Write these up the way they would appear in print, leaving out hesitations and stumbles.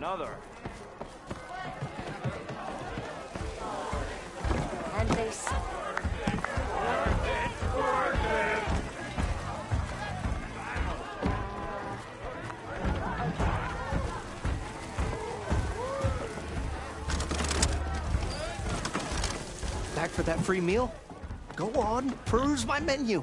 Another. And they suffered. Back for that free meal? Go on, peruse my menu.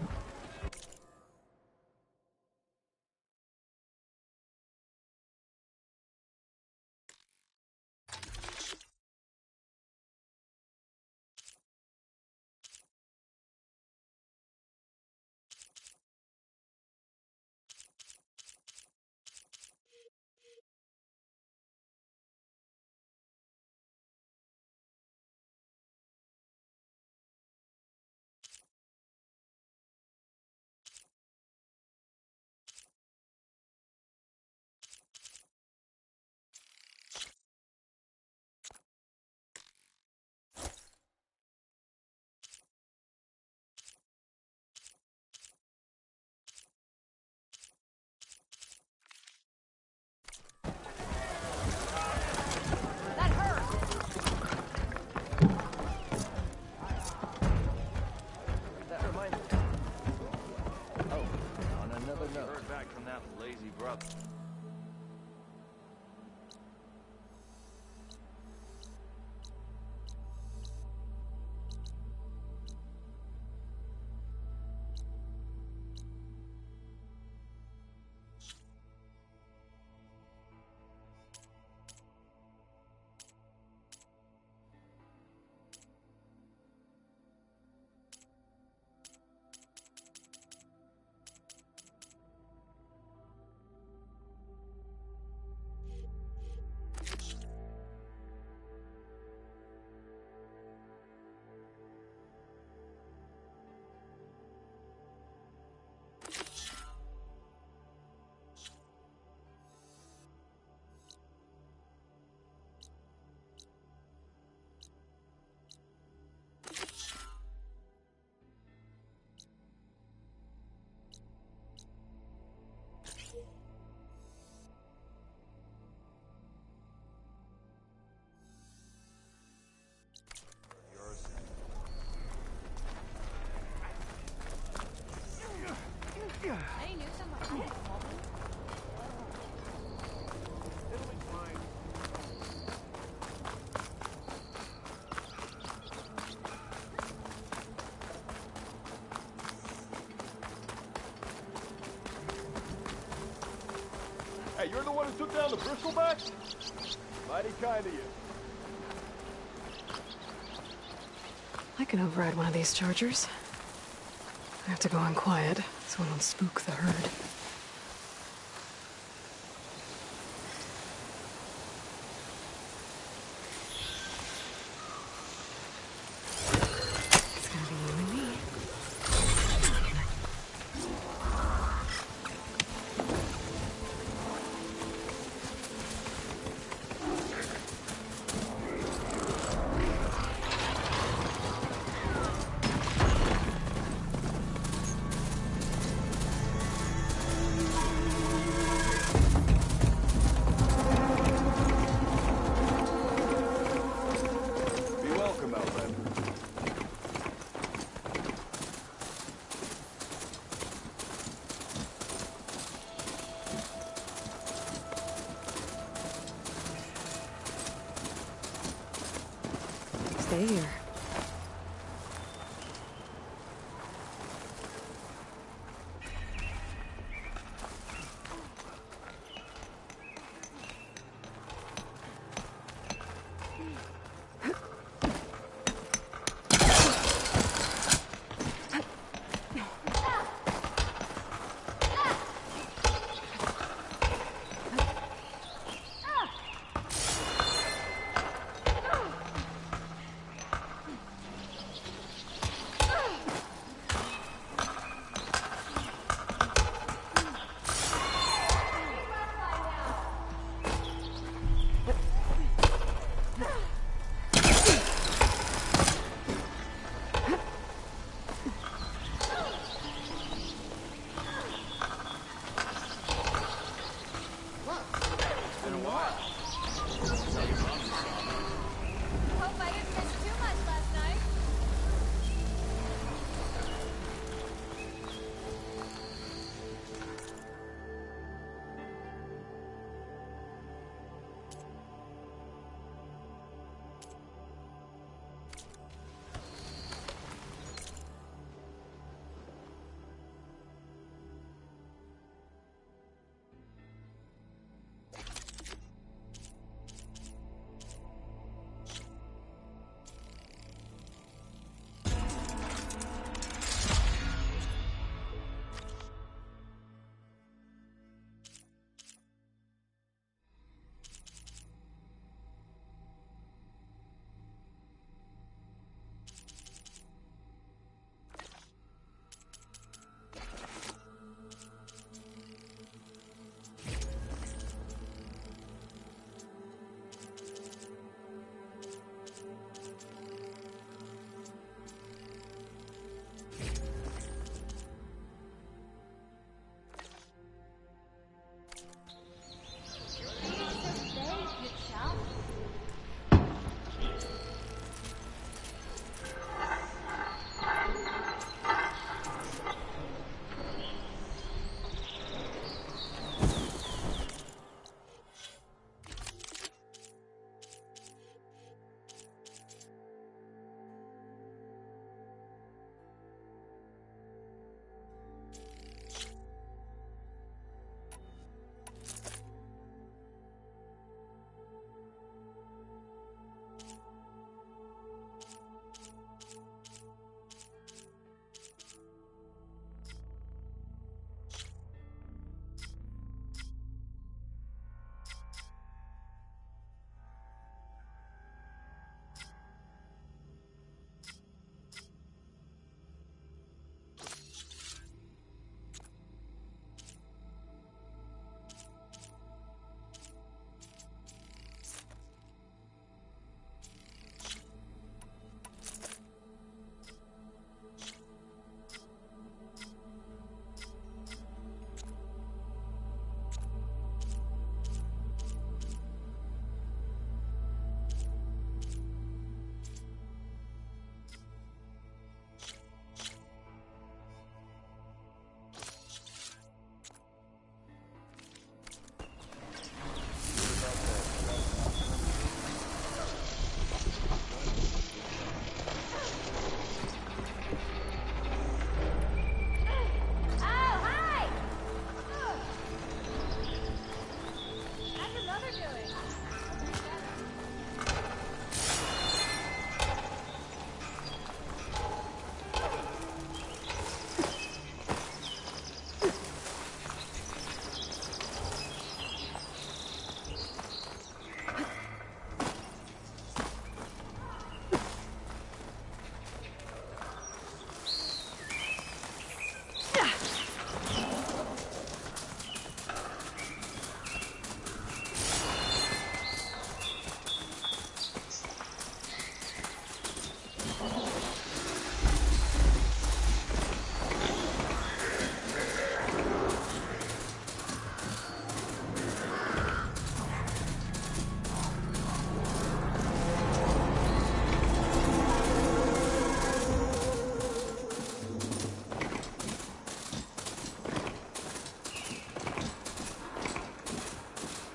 Hey, knew someone. I didn't call them. It'll be fine. Hey, you're the one who took down the Bristleback? Mighty kind of you. I can override one of these chargers. I have to go in quiet, so I don't spook the herd. It's gonna be you and me. Stay here.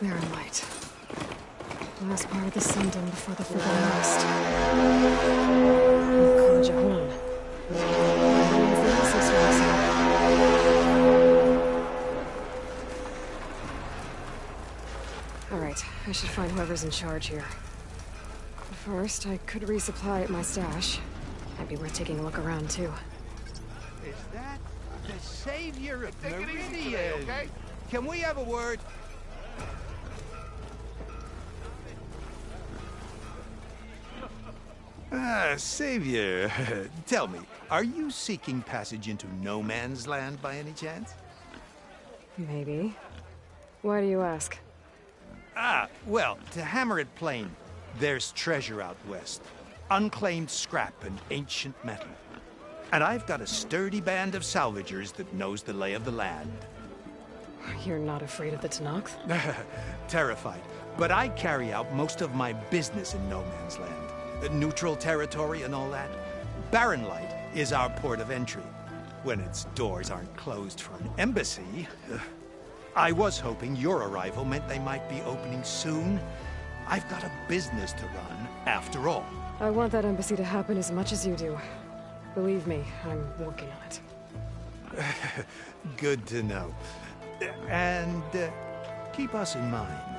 Barren light. Last part of the symptom before the full rest. College horn. Means the acid strikes in. Alright, I should find whoever's in charge here. But first, I could resupply at my stash. Might be worth taking a look around, too. Is that the savior of Take it easy Meridian? today, okay? Can we have a word? Savior, tell me, are you seeking passage into no man's land by any chance? Maybe. Why do you ask? Well, to hammer it plain, there's treasure out west. Unclaimed scrap and ancient metal. And I've got a sturdy band of salvagers that knows the lay of the land. You're not afraid of the Tenakth? Terrified. But I carry out most of my business in no man's land. Neutral territory and all that. Barren Light is our port of entry. When its doors aren't closed for an embassy. I was hoping your arrival meant they might be opening soon. I've got a business to run, after all. I want that embassy to happen as much as you do. Believe me, I'm working on it. Good to know. And keep us in mind.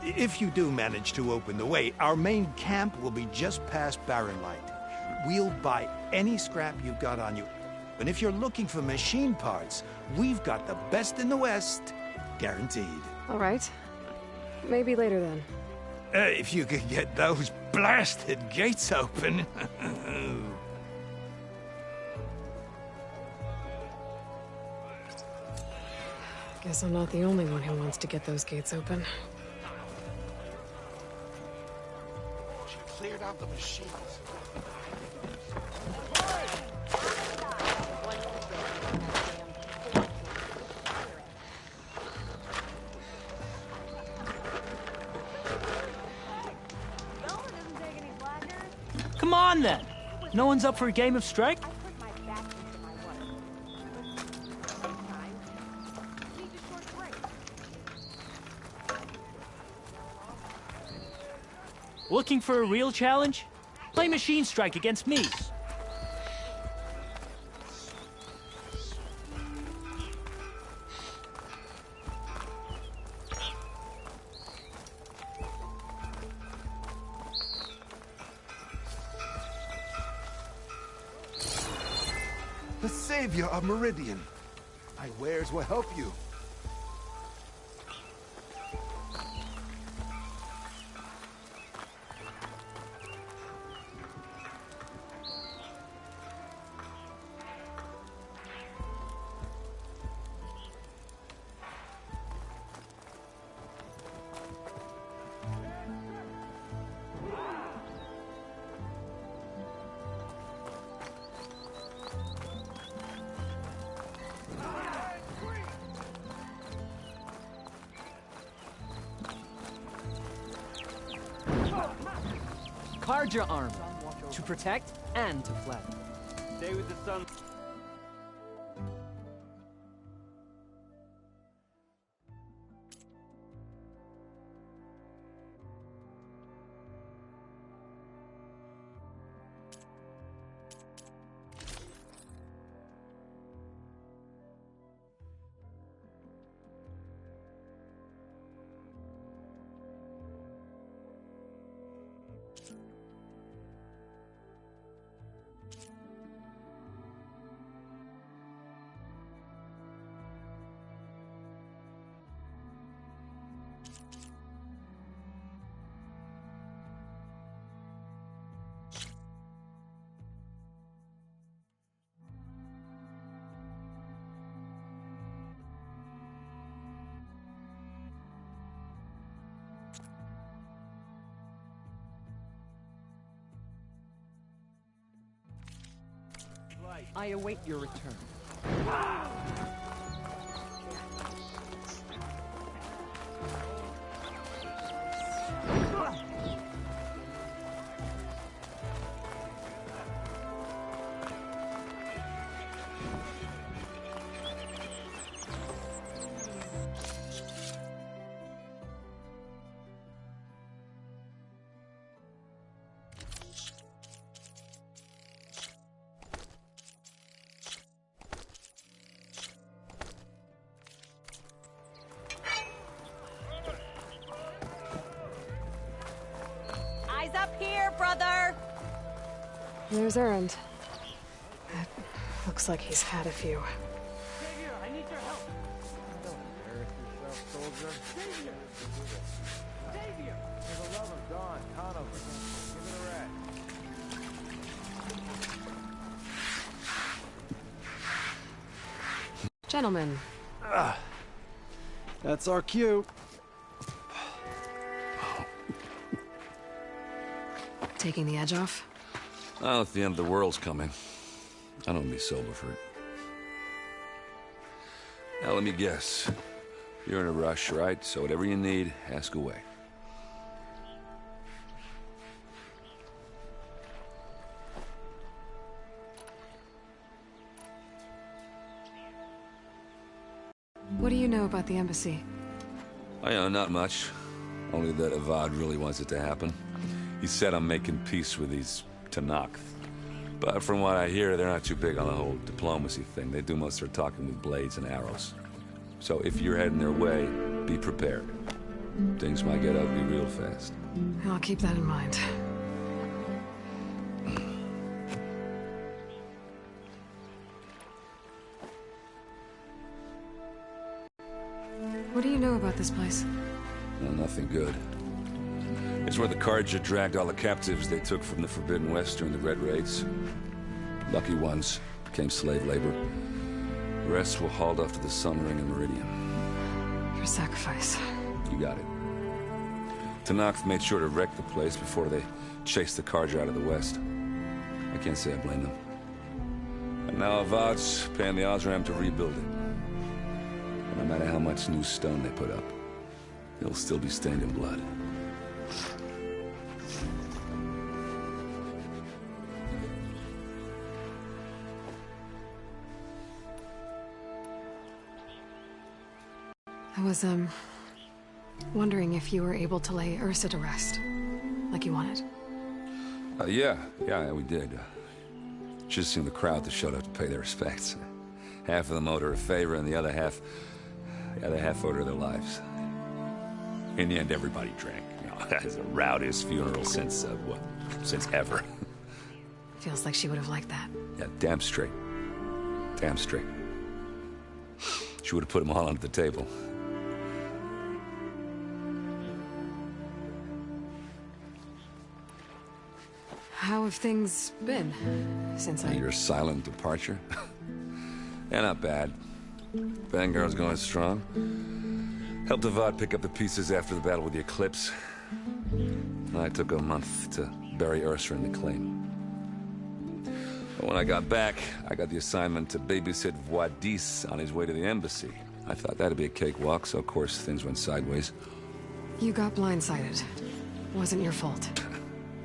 If you do manage to open the way, our main camp will be just past Barren Light. We'll buy any scrap you've got on you. And if you're looking for machine parts, we've got the best in the West. Guaranteed. All right. Maybe later then. If you could get those blasted gates open. Guess I'm not the only one who wants to get those gates open. She cleared out the machines. Come on, then. No one's up for a game of strike? Looking for a real challenge? Play Machine Strike against me. The savior of Meridian. My wares will help you. Card your armor to protect and to flatter. Stay with the sun. I await your return. brother! There's Errand. It looks like he's had a few. Savior, I need your help. Don't embarrass yourself, soldier. Savior! Savior! For the love of God, Conover, give it a rest. Gentlemen, That's our cue. taking the edge off? Well, if the end of the world's coming, I don't be sober for it. Now, let me guess. You're in a rush, right? So whatever you need, ask away. What do you know about the embassy? I know not much. Only that Avad really wants it to happen. He said I'm making peace with these Tanakh. But from what I hear, they're not too big on the whole diplomacy thing. They do most of their talking with blades and arrows. So if you're heading their way, be prepared. Things might get ugly real fast. I'll keep that in mind. What do you know about this place? Well, nothing good. It's where the Carja dragged all the captives they took from the Forbidden West during the Red Raids. Lucky ones became slave labor. The rest were hauled off to the Sun Ring and Meridian. Your sacrifice. You got it. Tanakh made sure to wreck the place before they chased the Carja out of the West. I can't say I blame them. And now Avad's paying the Osram to rebuild it. And no matter how much new stone they put up, it'll still be stained in blood. I was, wondering if you were able to lay Ursa to rest, like you wanted. Yeah, we did. Just seemed the crowd that showed up to pay their respects. Half of them owed her a favor, and the other half owed her their lives. In the end, everybody drank. You know, that's the rowdiest funeral since ever. Feels like she would have liked that. Yeah, damn straight. Damn straight. She would have put them all under the table. How have things been since Your silent departure? Yeah, not bad. Vanguard's going strong. Helped Avad pick up the pieces after the battle with the Eclipse. I took a month to bury Ursa in the claim. But when I got back, I got the assignment to babysit Wadis on his way to the embassy. I thought that'd be a cakewalk, so of course things went sideways. You got blindsided. Wasn't your fault.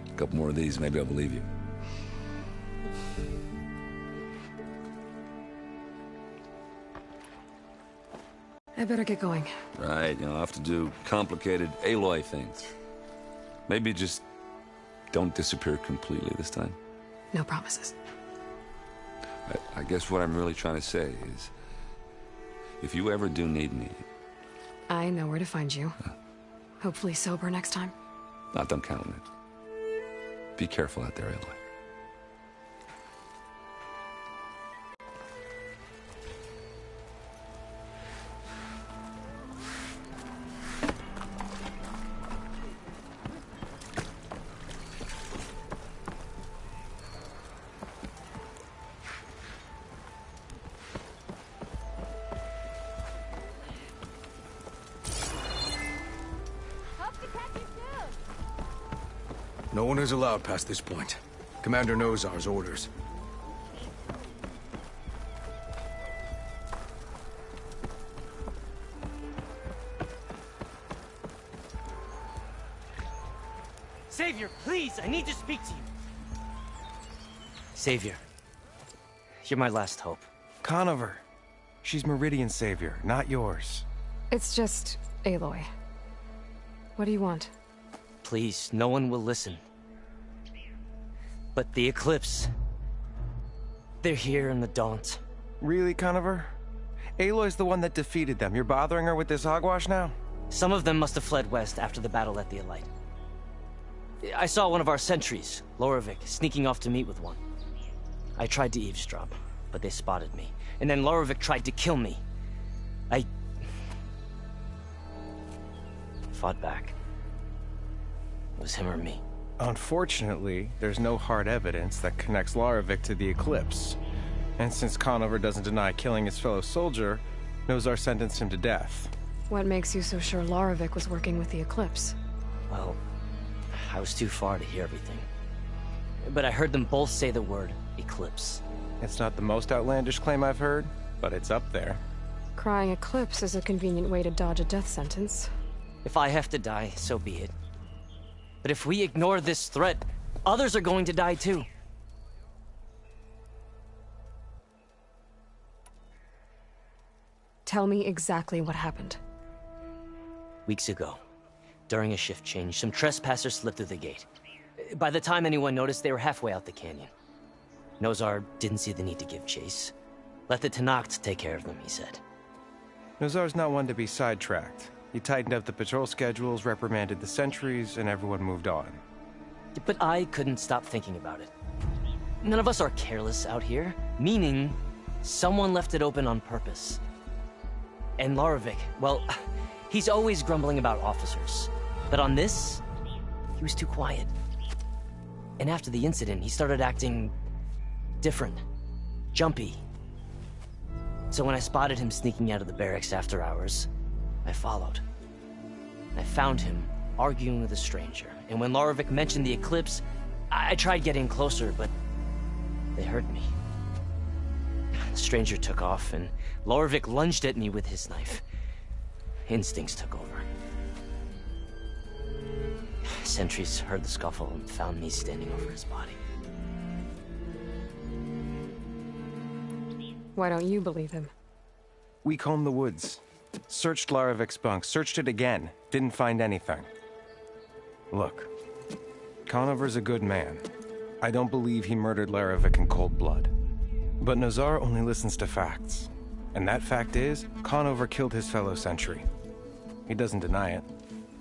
A couple more of these, maybe I'll believe you. I better get going. Right, I'll have to do complicated Aloy things. Maybe just don't disappear completely this time. No promises. I guess what I'm really trying to say is, if you ever do need me... I know where to find you. Hopefully sober next time. Not done counting it. Be careful out there, Aloy. No one is allowed past this point. Commander knows our orders. Savior, please, I need to speak to you. Savior, you're my last hope. Conover. She's Meridian's savior, not yours. It's just Aloy. What do you want? Please, no one will listen. But the Eclipse... they're here in the Daunt. Really, Conover? Aloy's the one that defeated them. You're bothering her with this hogwash now? Some of them must have fled west after the battle at the Elite. I saw one of our sentries, Lorovic, sneaking off to meet with one. I tried to eavesdrop, but they spotted me. And then Lorovic tried to kill me. I fought back. It was him or me. Unfortunately, there's no hard evidence that connects Lorovic to the Eclipse. And since Conover doesn't deny killing his fellow soldier, Nozar sentenced him to death. What makes you so sure Lorovic was working with the Eclipse? Well, I was too far to hear everything. But I heard them both say the word Eclipse. It's not the most outlandish claim I've heard, but it's up there. Crying Eclipse is a convenient way to dodge a death sentence. If I have to die, so be it. But if we ignore this threat, others are going to die too. Tell me exactly what happened. Weeks ago, during a shift change, some trespassers slipped through the gate. By the time anyone noticed, they were halfway out the canyon. Nozar didn't see the need to give chase. Let the Tenakth take care of them, he said. Nozar's not one to be sidetracked. He tightened up the patrol schedules, reprimanded the sentries, and everyone moved on. But I couldn't stop thinking about it. None of us are careless out here, meaning someone left it open on purpose. And Lorovic, well, he's always grumbling about officers. But on this, he was too quiet. And after the incident, he started acting different, jumpy. So when I spotted him sneaking out of the barracks after hours, I followed. I found him arguing with a stranger, and when Lorovic mentioned the Eclipse, I tried getting closer, but they heard me. The stranger took off, and Lorovic lunged at me with his knife. Instincts took over. Sentries heard the scuffle and found me standing over his body. Why don't you believe him? We combed the woods. Searched Larovic's bunk, searched it again. Didn't find anything. Look, Conover's a good man. I don't believe he murdered Larovic in cold blood. But Nozar only listens to facts. And that fact is, Conover killed his fellow sentry. He doesn't deny it,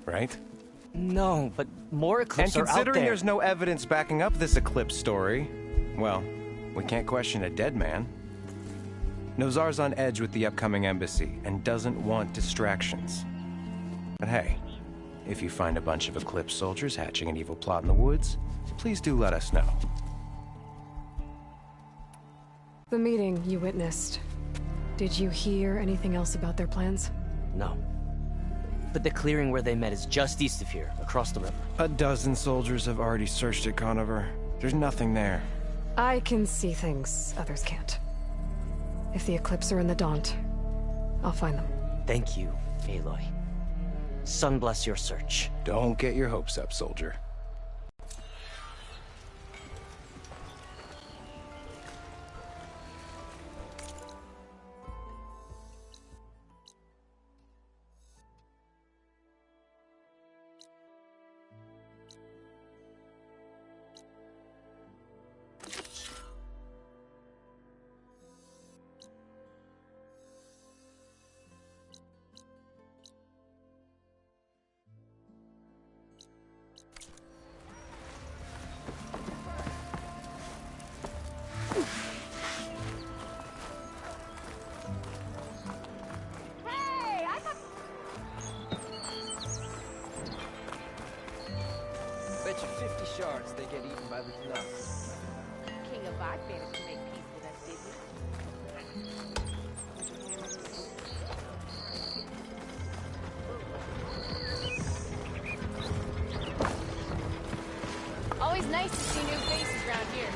right? No, but more Eclipse are out there. And considering there's no evidence backing up this Eclipse story, well, we can't question a dead man. Nozar's on edge with the upcoming embassy and doesn't want distractions. But hey, if you find a bunch of Eclipse soldiers hatching an evil plot in the woods, please do let us know. The meeting you witnessed. Did you hear anything else about their plans? No. But the clearing where they met is just east of here, across the river. A dozen soldiers have already searched it, Conover. There's nothing there. I can see things others can't. If the Eclipse are in the Daunt, I'll find them. Thank you, Aloy. Sun bless your search. Don't get your hopes up, soldier. Bet you 50 shards they get eaten by the Tenakth. King of Vodka managed to make peace with us, did always nice to see new faces around here.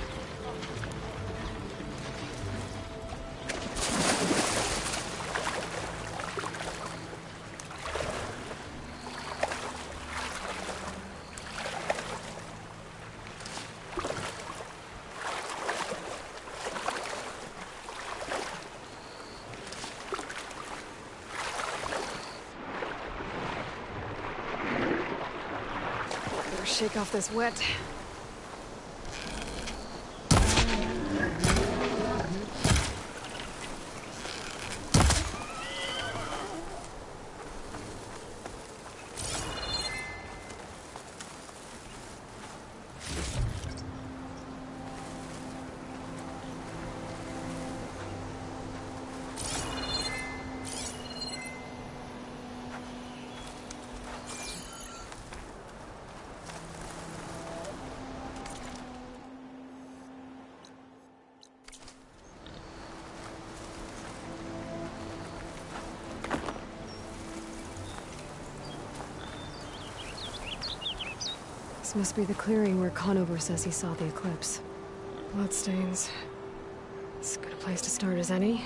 Better shake off this wet. This must be the clearing where Conover says he saw the eclipse. Bloodstains. As good a place to start as any.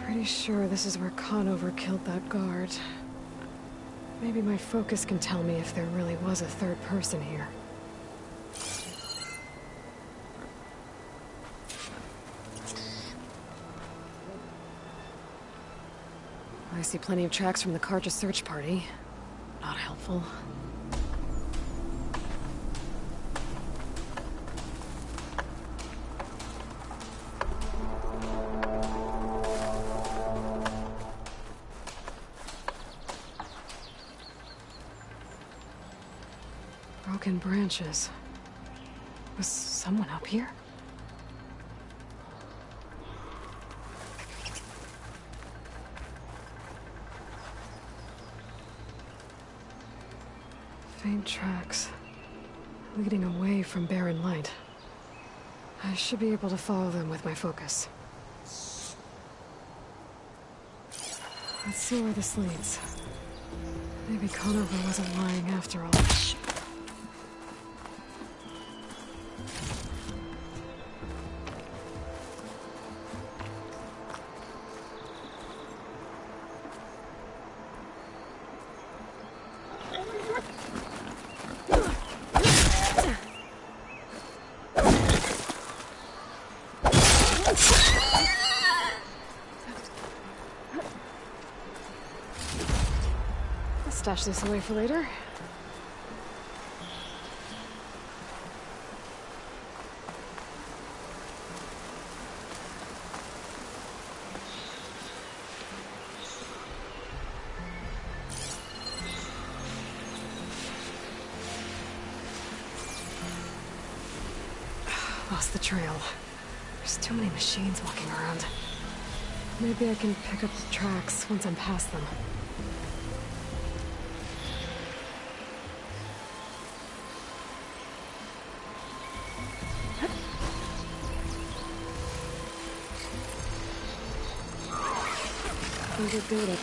Pretty sure this is where Conover killed that guard. Maybe my focus can tell me if there really was a third person here. I see plenty of tracks from the Karja search party. Not helpful. Broken branches. Was someone up here? Faint tracks, leading away from Barren light. I should be able to follow them with my focus. Let's see where this leads. Maybe Conover wasn't lying after all. Stash this away for later. Lost the trail. There's too many machines walking around. Maybe I can pick up the tracks once I'm past them. Good data.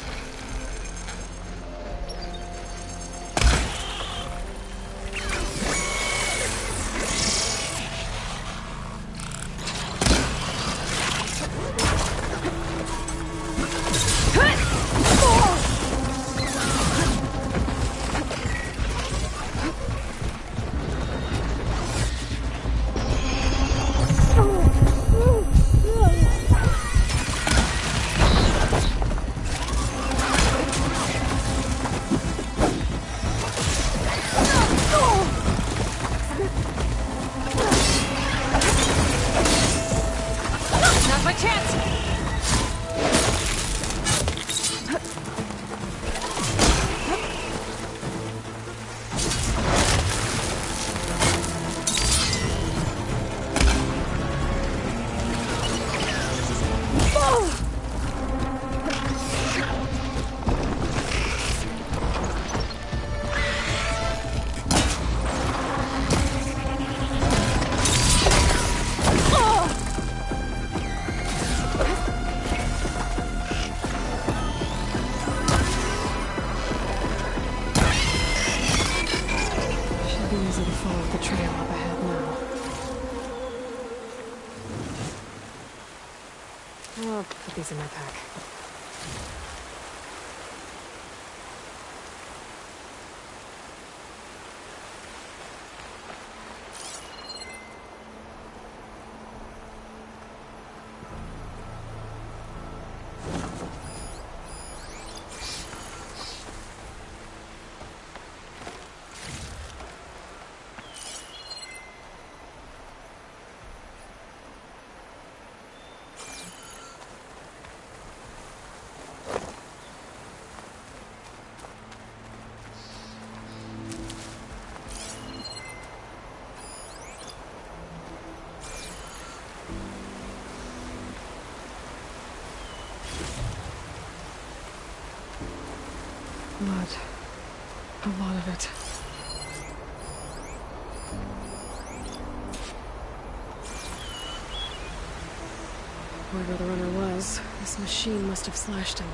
I'll put these in my pack. Blood. A lot of it. Whoever the runner was, this machine must have slashed him.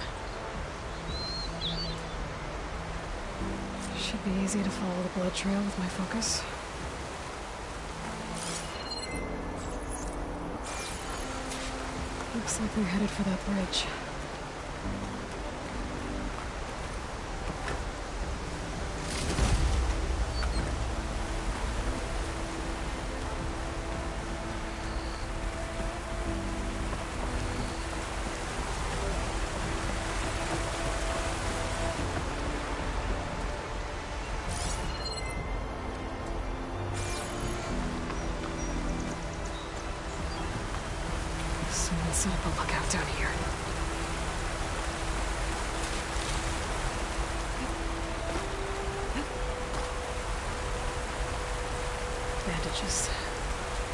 Should be easy to follow the blood trail with my focus. Looks like they're headed for that bridge. Someone set up a lookout down here. Bandages.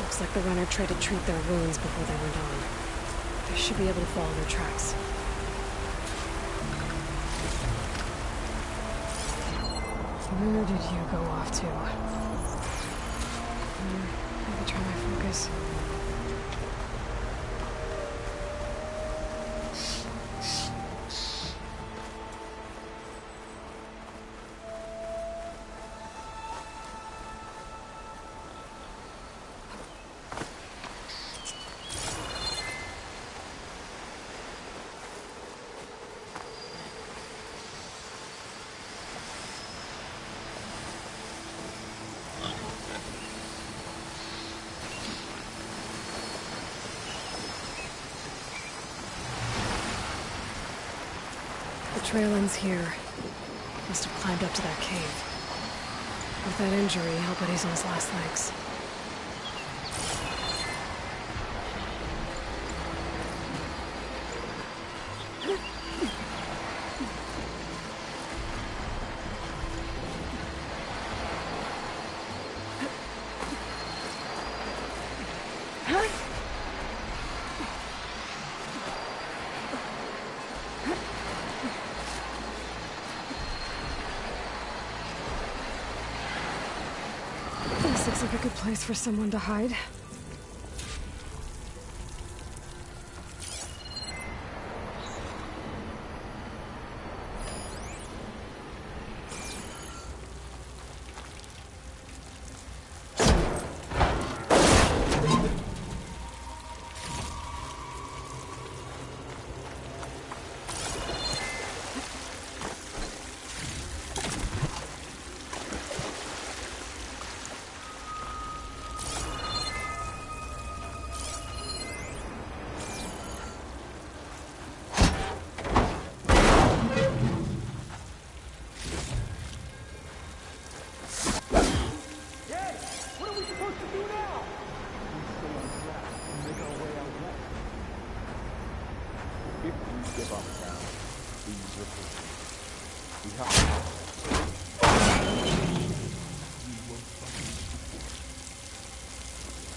Looks like the runner tried to treat their wounds before they went on. They should be able to follow their tracks. Where did you go off to? Maybe try my focus. The trail ends here. Must have climbed up to that cave. With that injury, I'll bet he's on his last legs. This looks like a good place for someone to hide.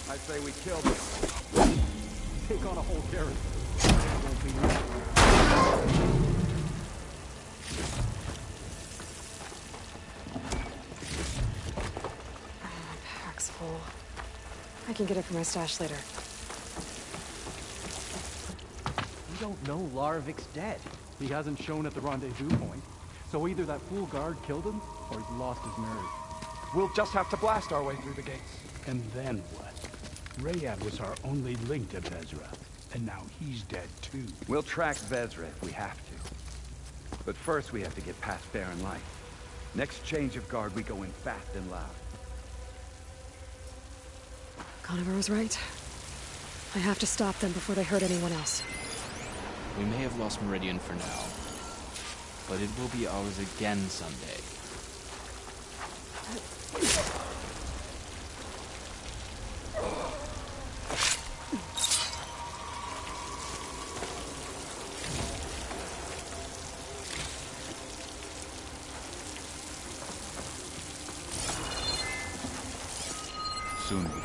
I say we kill them. Take on a whole garrison. It won't be My pack's full. I can get it from my stash later. We don't know Larovik's dead. He hasn't shown at the rendezvous point. So either that fool guard killed him, or he's lost his nerve. We'll just have to blast our way through the gates. And then what? Rayad was our only link to Vezra, and now he's dead too. We'll track Vezra if we have to. But first we have to get past Barren Light. Next change of guard, we go in fast and loud. Conover was right. I have to stop them before they hurt anyone else. We may have lost Meridian for now, but it will be ours again someday. Soon we will.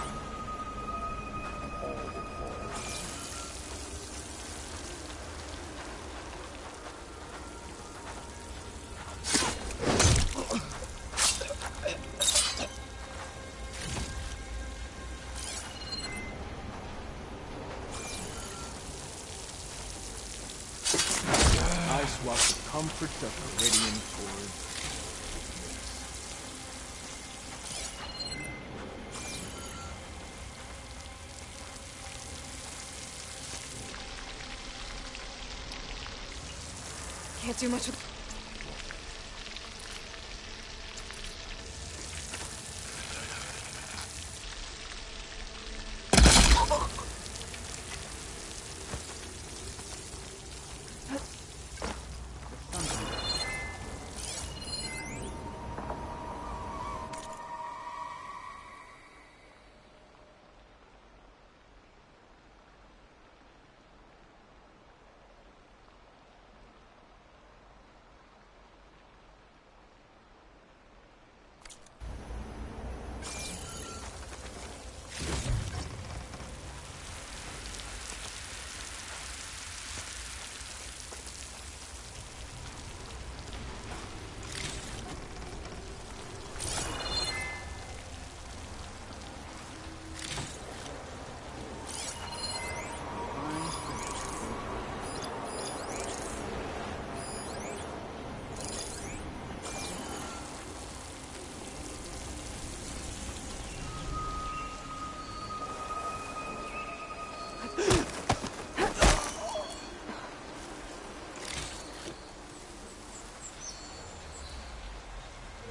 Comforts of Meridian towards Can't do much with...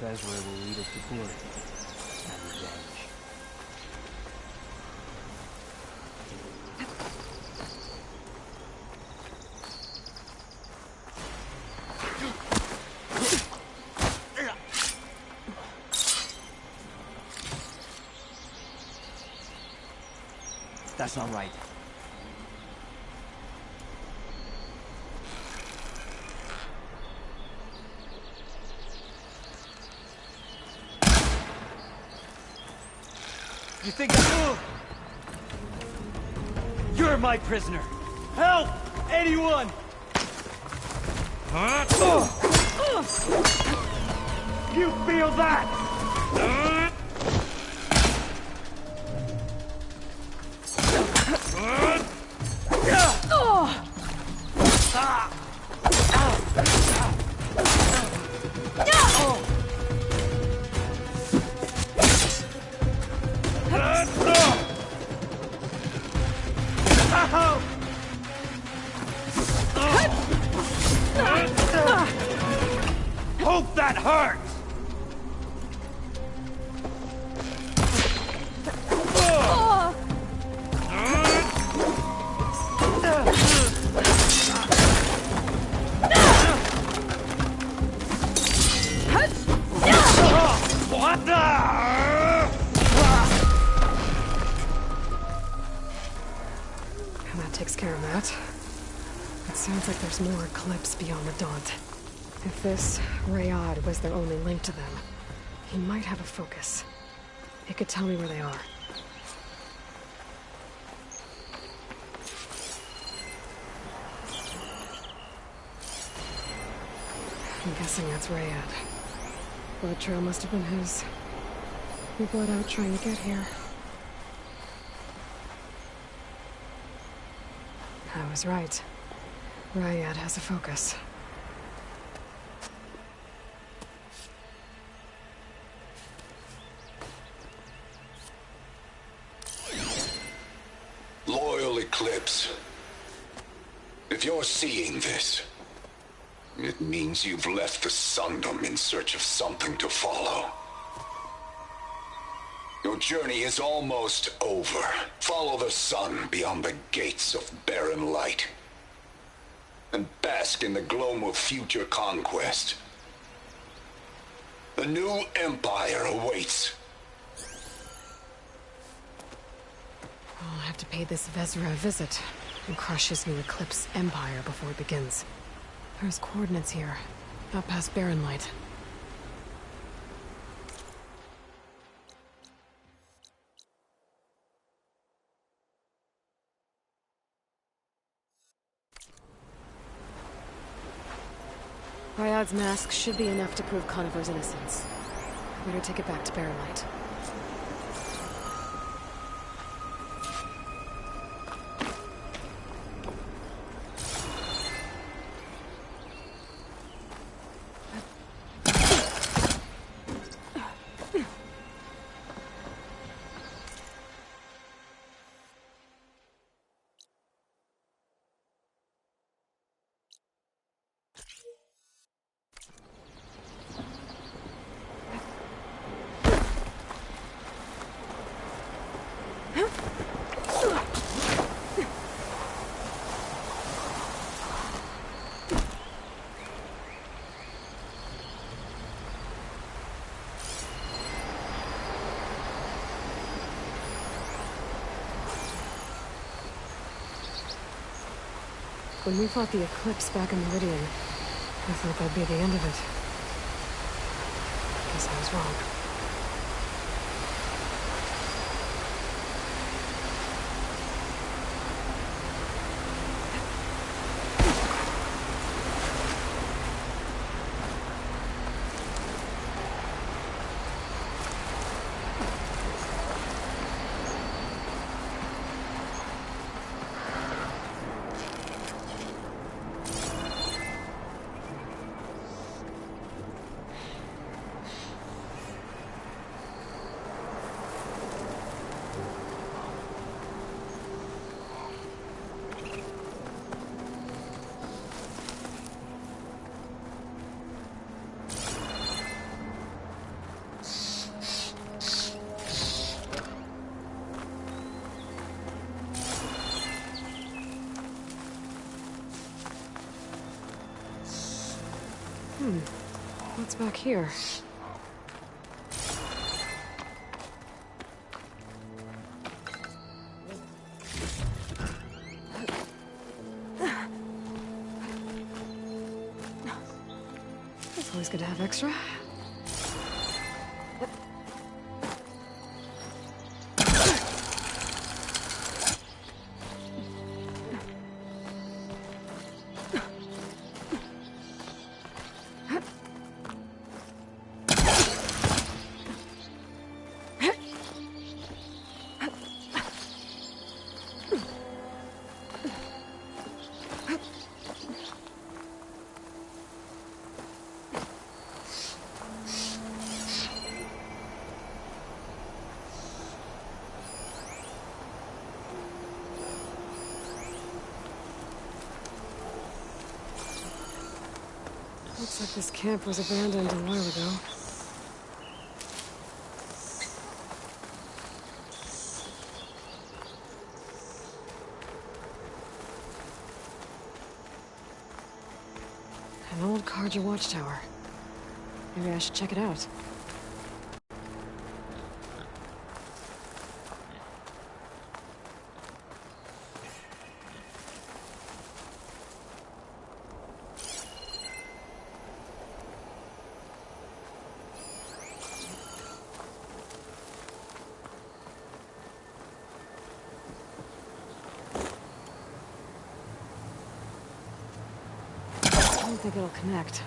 Ezra will lead us to glory and revenge. That's not right. You think you're my prisoner? Help! Anyone! You feel that? Hope that hurts! What And that takes care of that. It sounds like there's more eclipse beyond the Daunt. If this Rayad was their only link to them, he might have a focus. It could tell me where they are. I'm guessing that's Rayad. Blood trail must have been his. He bled out trying to get here. I was right. Rayad has a focus. Loyal Eclipse. If you're seeing this, it means you've left the Sundom in search of something to follow. Your journey is almost over. Follow the sun beyond the gates of Barren light, and bask in the gloam of future conquest. The new empire awaits. I'll have to pay this Vezra a visit and crush his new Eclipse empire before it begins. There's coordinates here, out past Barren light. Ryad's mask should be enough to prove Conover's innocence. Better take it back to Barren light. When we fought the Eclipse back in Meridian, I thought that'd be the end of it. Guess I was wrong. What's back here? It's always good to have extra. Looks like this camp was abandoned a while ago. An old Karja watchtower. Maybe I should check it out. I don't think it'll connect.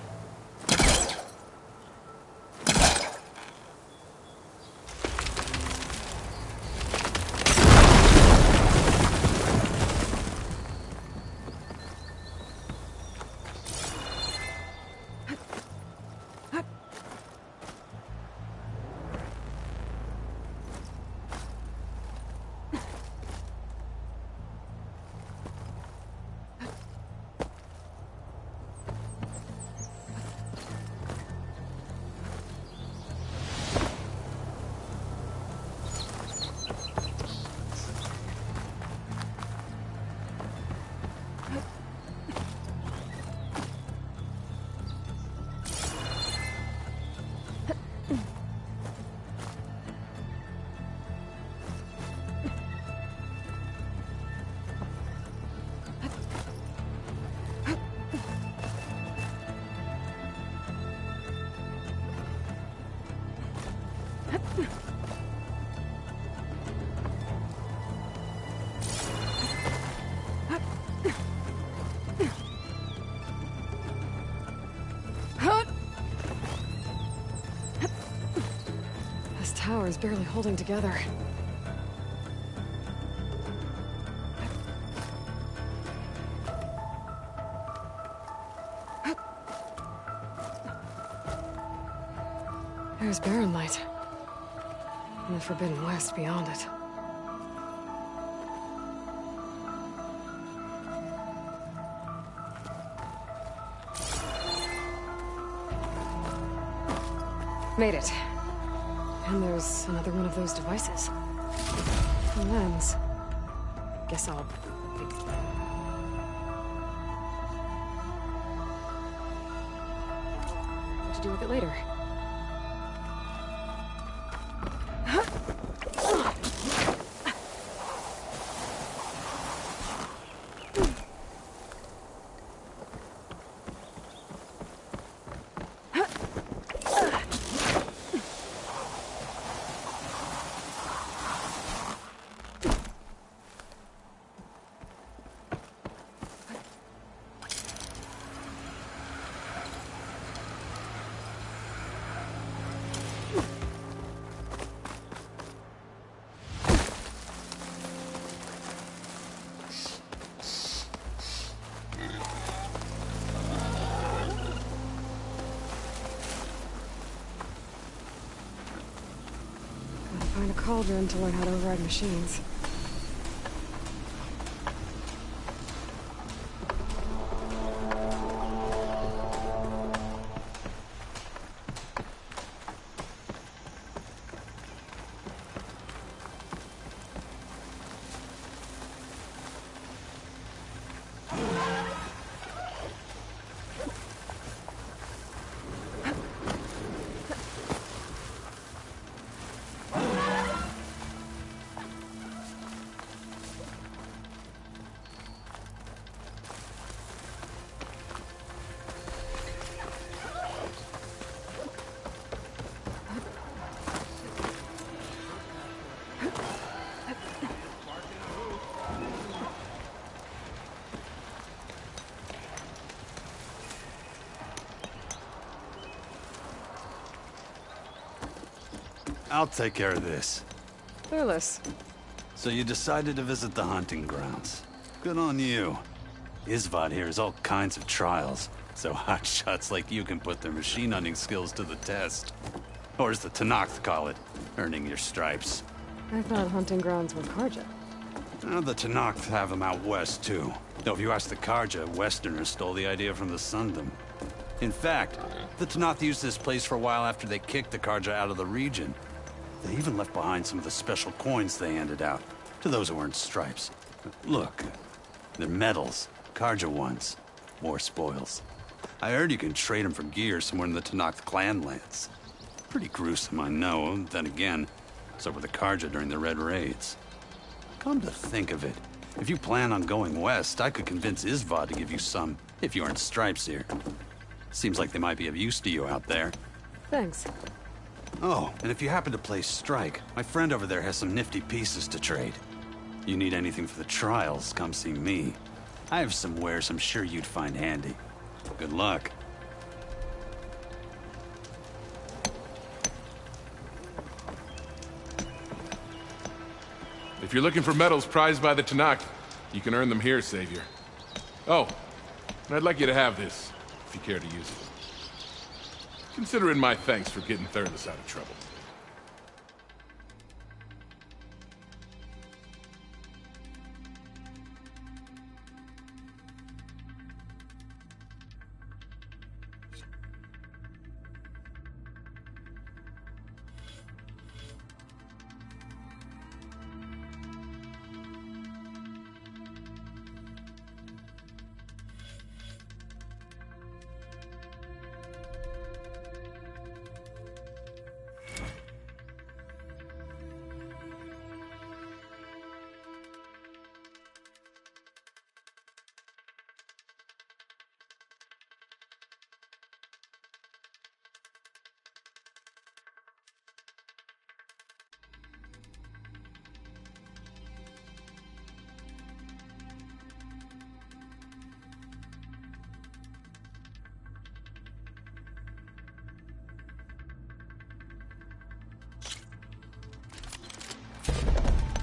This tower is barely holding together. There's Barren light. And the Forbidden West beyond it. Made it. And there's another one of those devices. The lens. Guess I'll fix that. What to do with it later? find a cauldron to learn how to override machines. I'll take care of this. Clueless. So you decided to visit the hunting grounds. Good on you. Isvad here has all kinds of trials, so hotshots like you can put their machine hunting skills to the test. Or as the Tenakth call it, earning your stripes. I thought hunting grounds were Karja. The Tenakth have them out west, too. Though if you ask the Karja, Westerners stole the idea from the Sundom. In fact, the Tenakth used this place for a while after they kicked the Karja out of the region. They even left behind some of the special coins they handed out to those who earned stripes. Look, they're medals, Karja ones, more spoils. I heard you can trade them for gear somewhere in the Tenakth clan lands. Pretty gruesome, I know. Then again, so were the Karja during the Red Raids. Come to think of it, if you plan on going west, I could convince Isvad to give you some, if you earned stripes here. Seems like they might be of use to you out there. Thanks. Oh, and if you happen to play Strike, my friend over there has some nifty pieces to trade. You need anything for the trials, come see me. I have some wares I'm sure you'd find handy. Good luck. If you're looking for medals prized by the Tenakth, you can earn them here, Savior. Oh, and I'd like you to have this, if you care to use it. Consider it my thanks for getting Thurles out of trouble.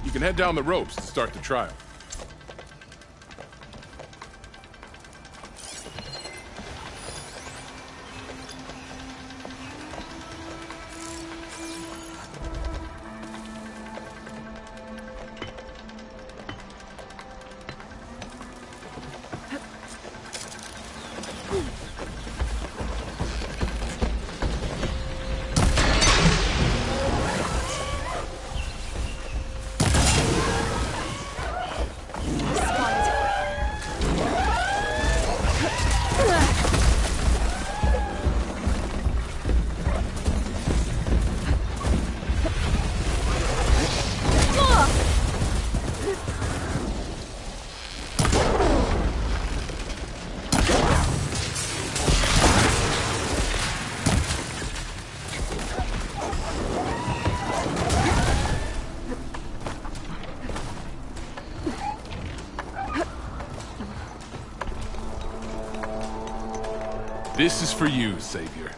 You can head down the ropes to start the trial. This is for you, Savior.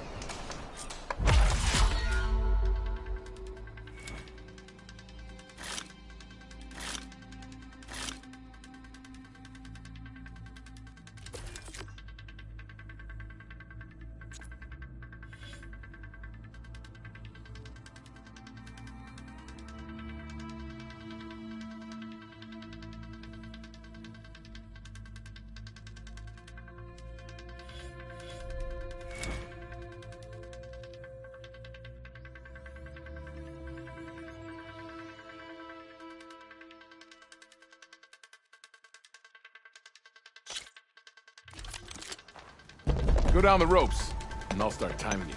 Go down the ropes, and I'll start timing you.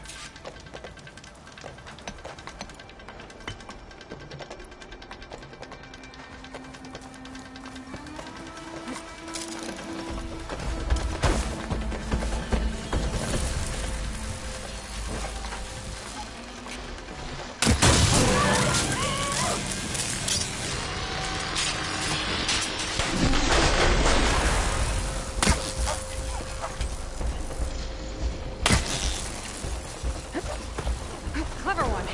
Clever one.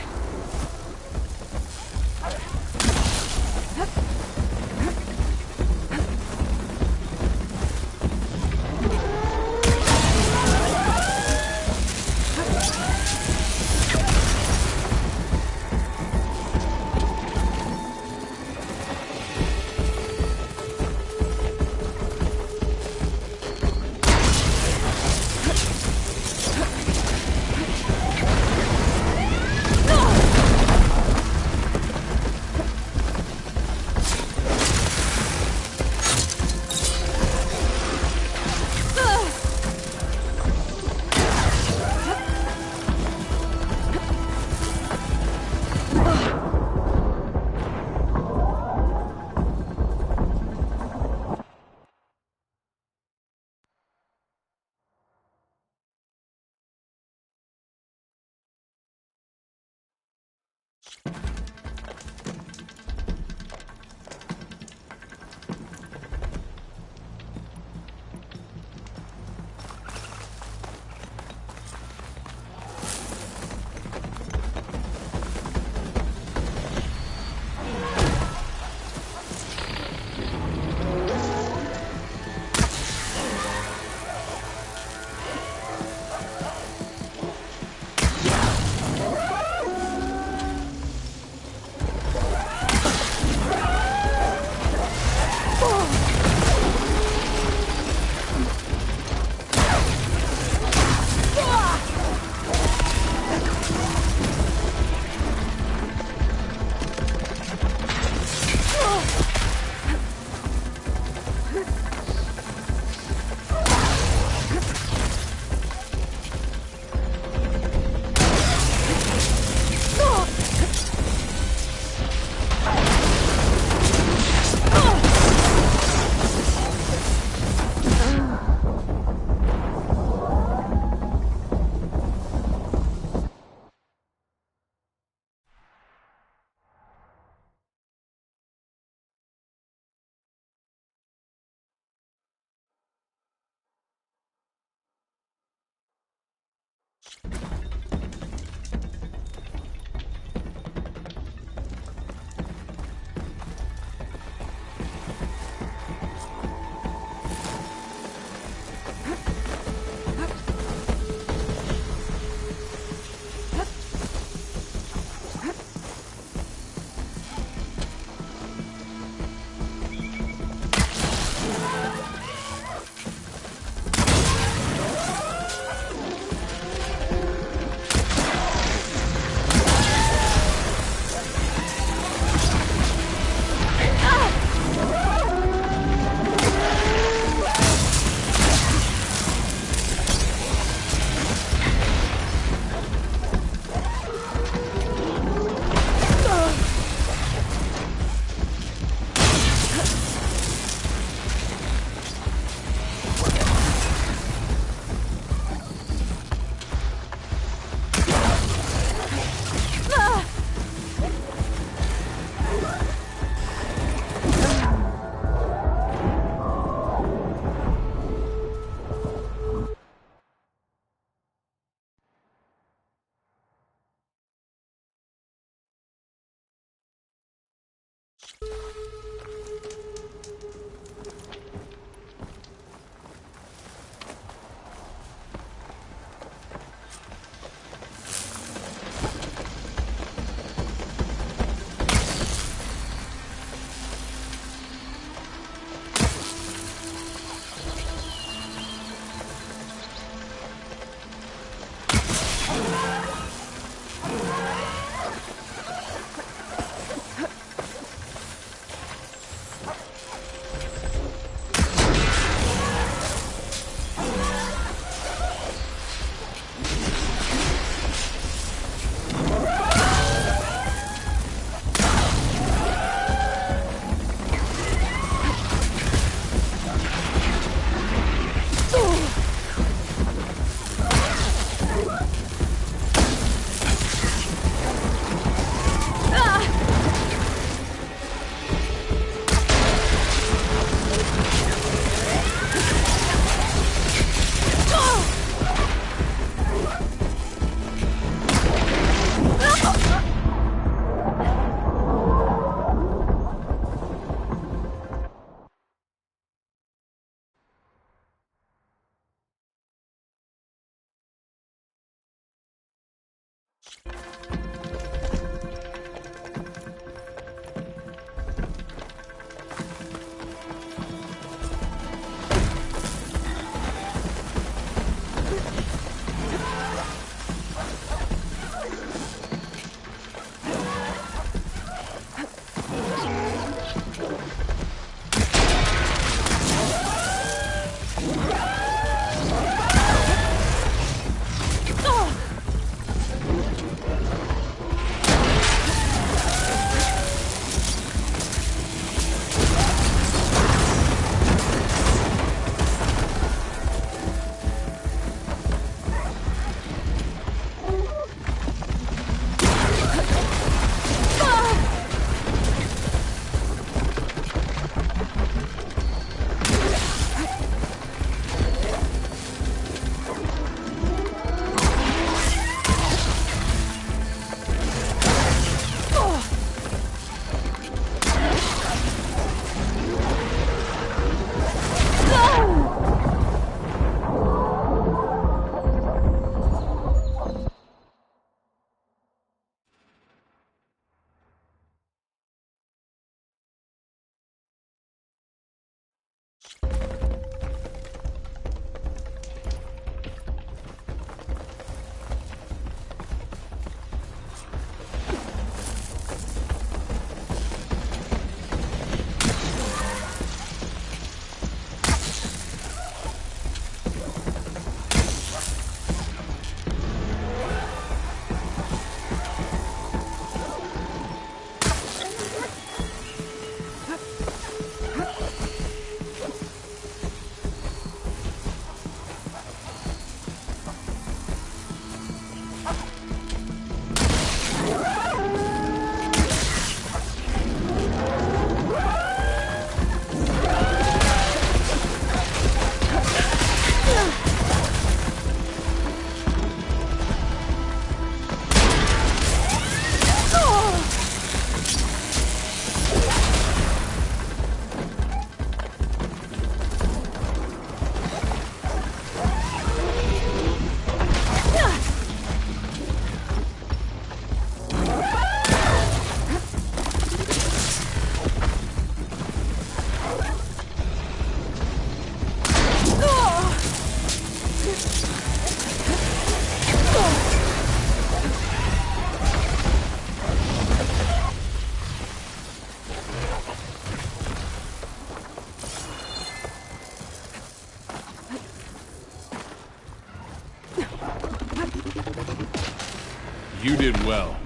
You did well.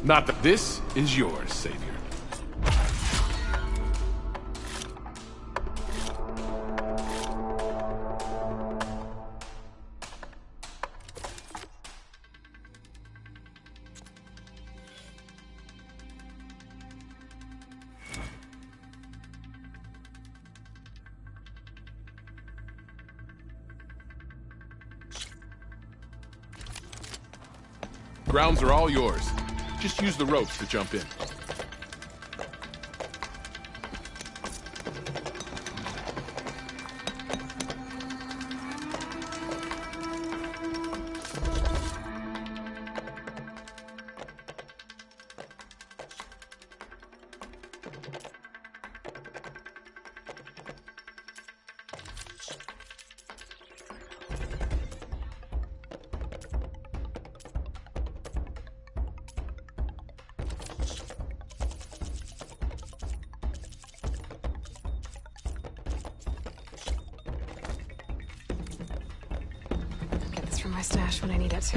Not that this is yours, Savior. Grounds are all yours. Just use the ropes to jump in. From my stash when I need it.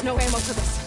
There's no ammo for this.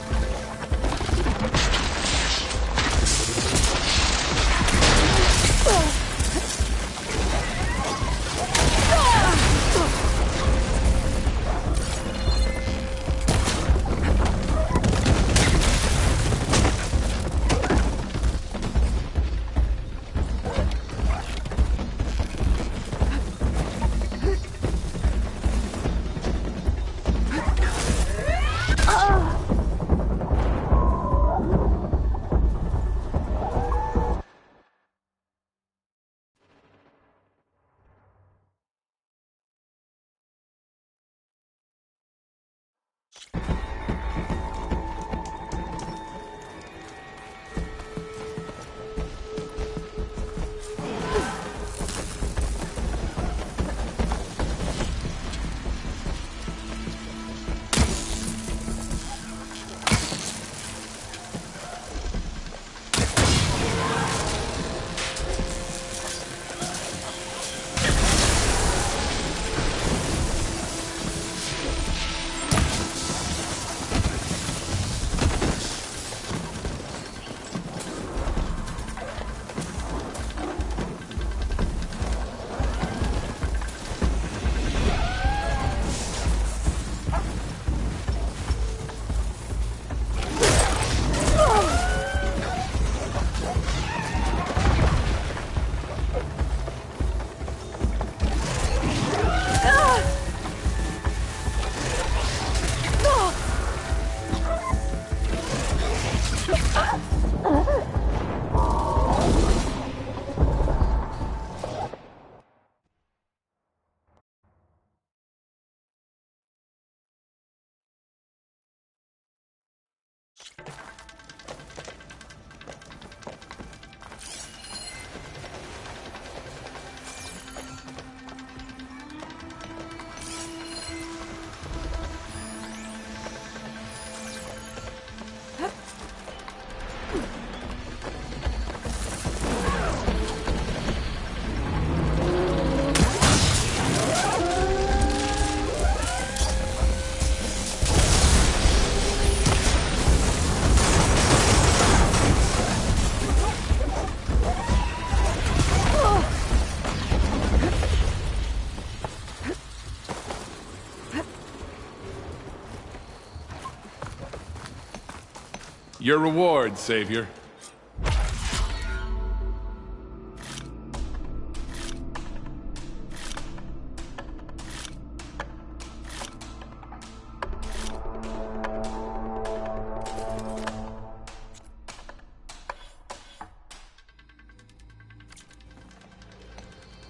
Your reward, Savior.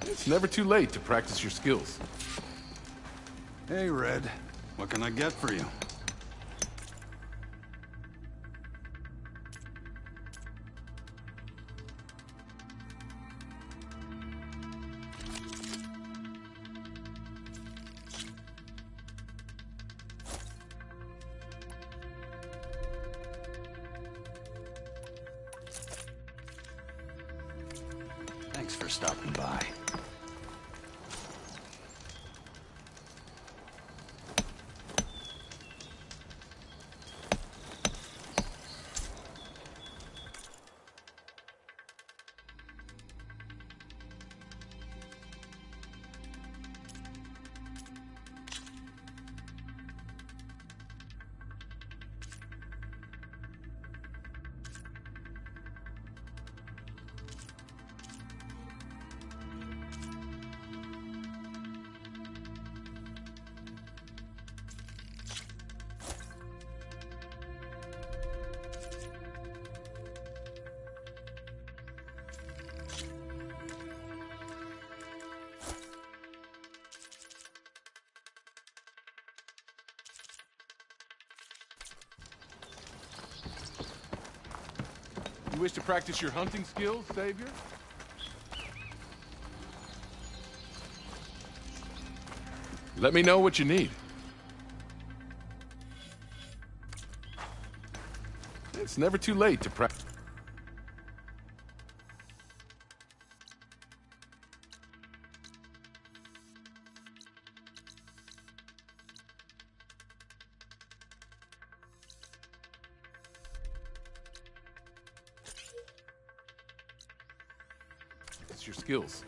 It's never too late to practice your skills. Hey, Red. What can I get for you? Thanks for stopping by. You wish to practice your hunting skills, Savior? Let me know what you need. It's never too late to practice. practice your skills.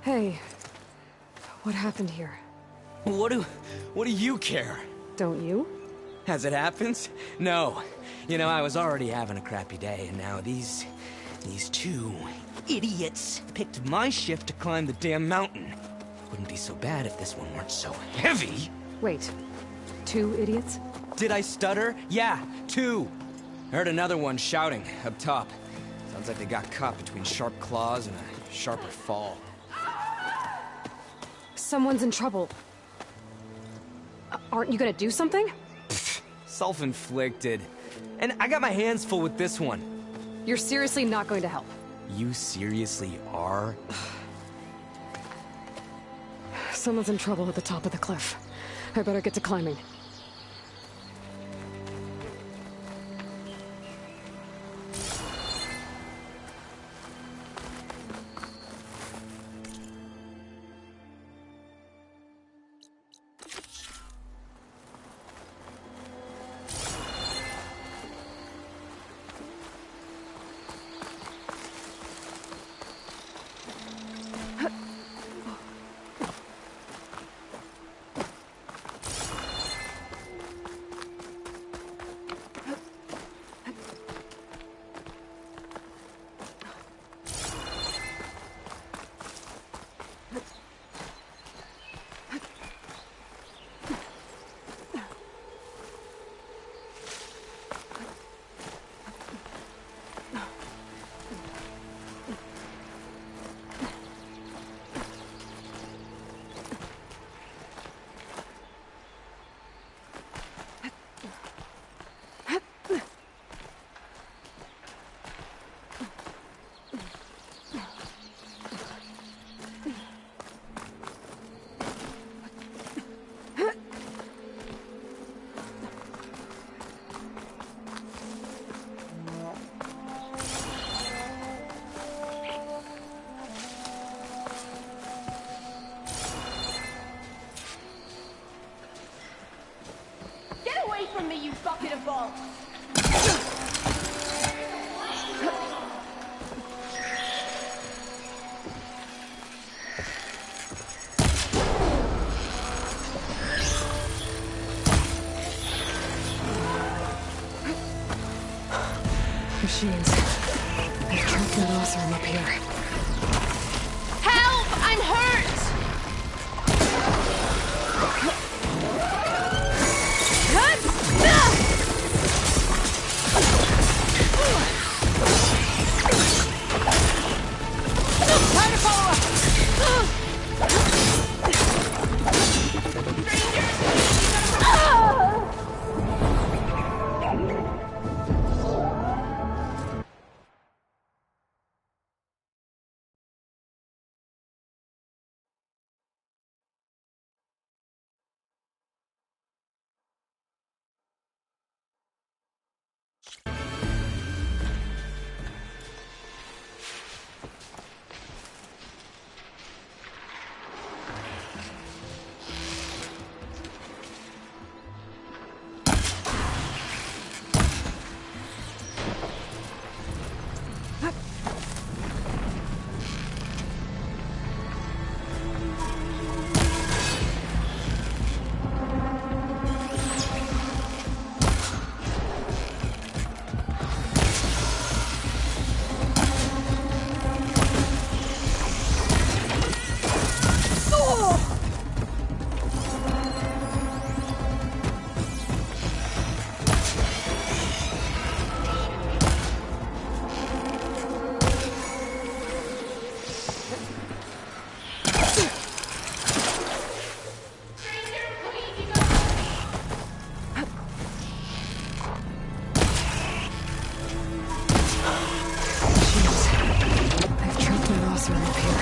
Hey, what happened here? What do you care? Don't you? As it happens? No. You know, I was already having a crappy day, and now these two idiots picked my shift to climb the damn mountain. Wouldn't be so bad if this one weren't so heavy. Wait, 2 idiots? Did I stutter? Yeah, 2. I heard another one shouting up top. Sounds like they got caught between sharp claws and a sharper fall. Someone's in trouble. Aren't you gonna do something? Self-inflicted. And I got my hands full with this one. You're seriously not going to help? You seriously are? Someone's in trouble at the top of the cliff. I better get to climbing. From me, you bucket of balls! Machines. They trapped that awesome up here. Help! I'm hurt! Time to follow up! closer up here.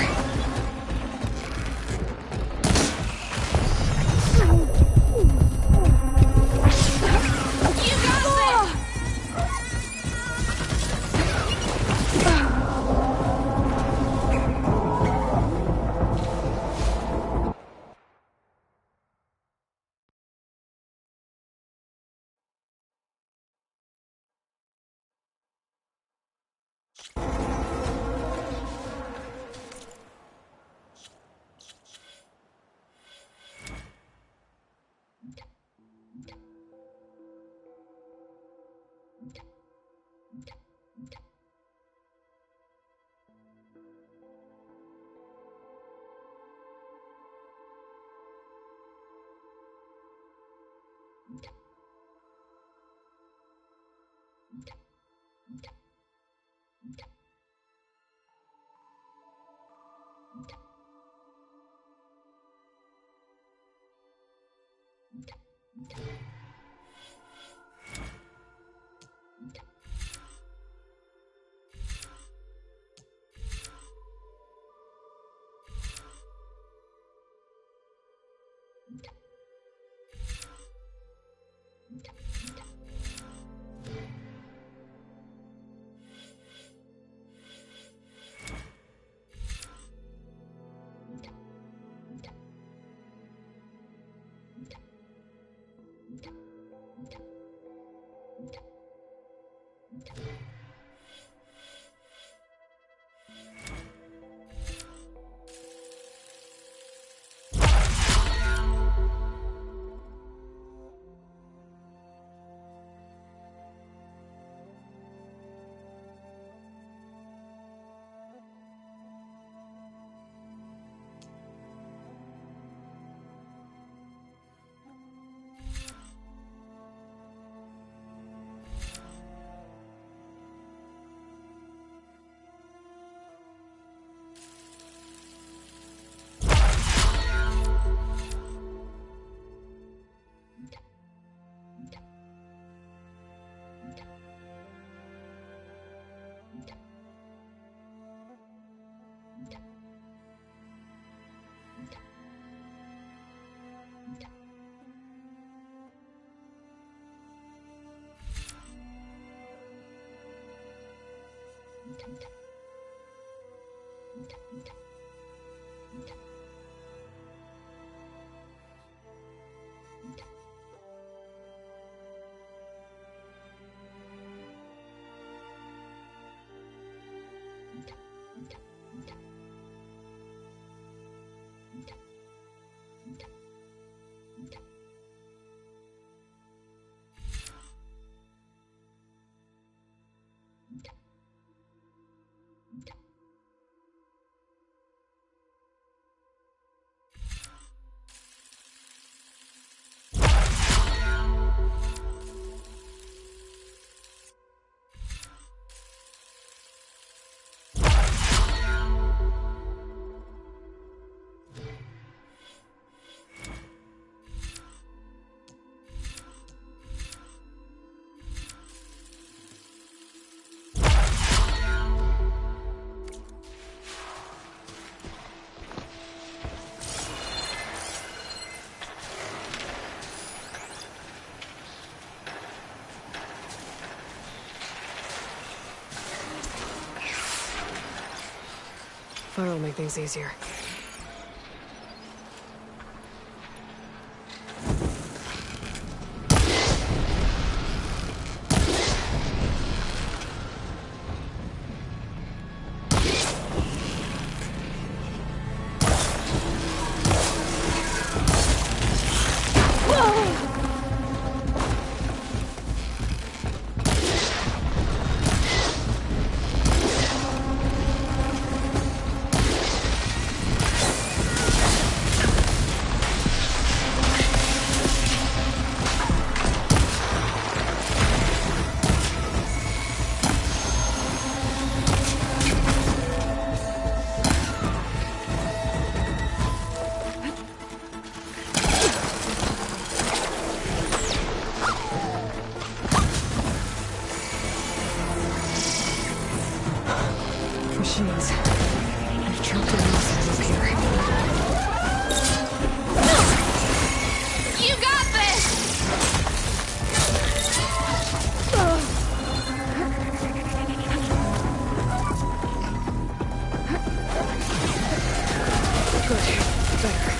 Fire will make things easier. trapped an awesome up here. You got this! Good. Better.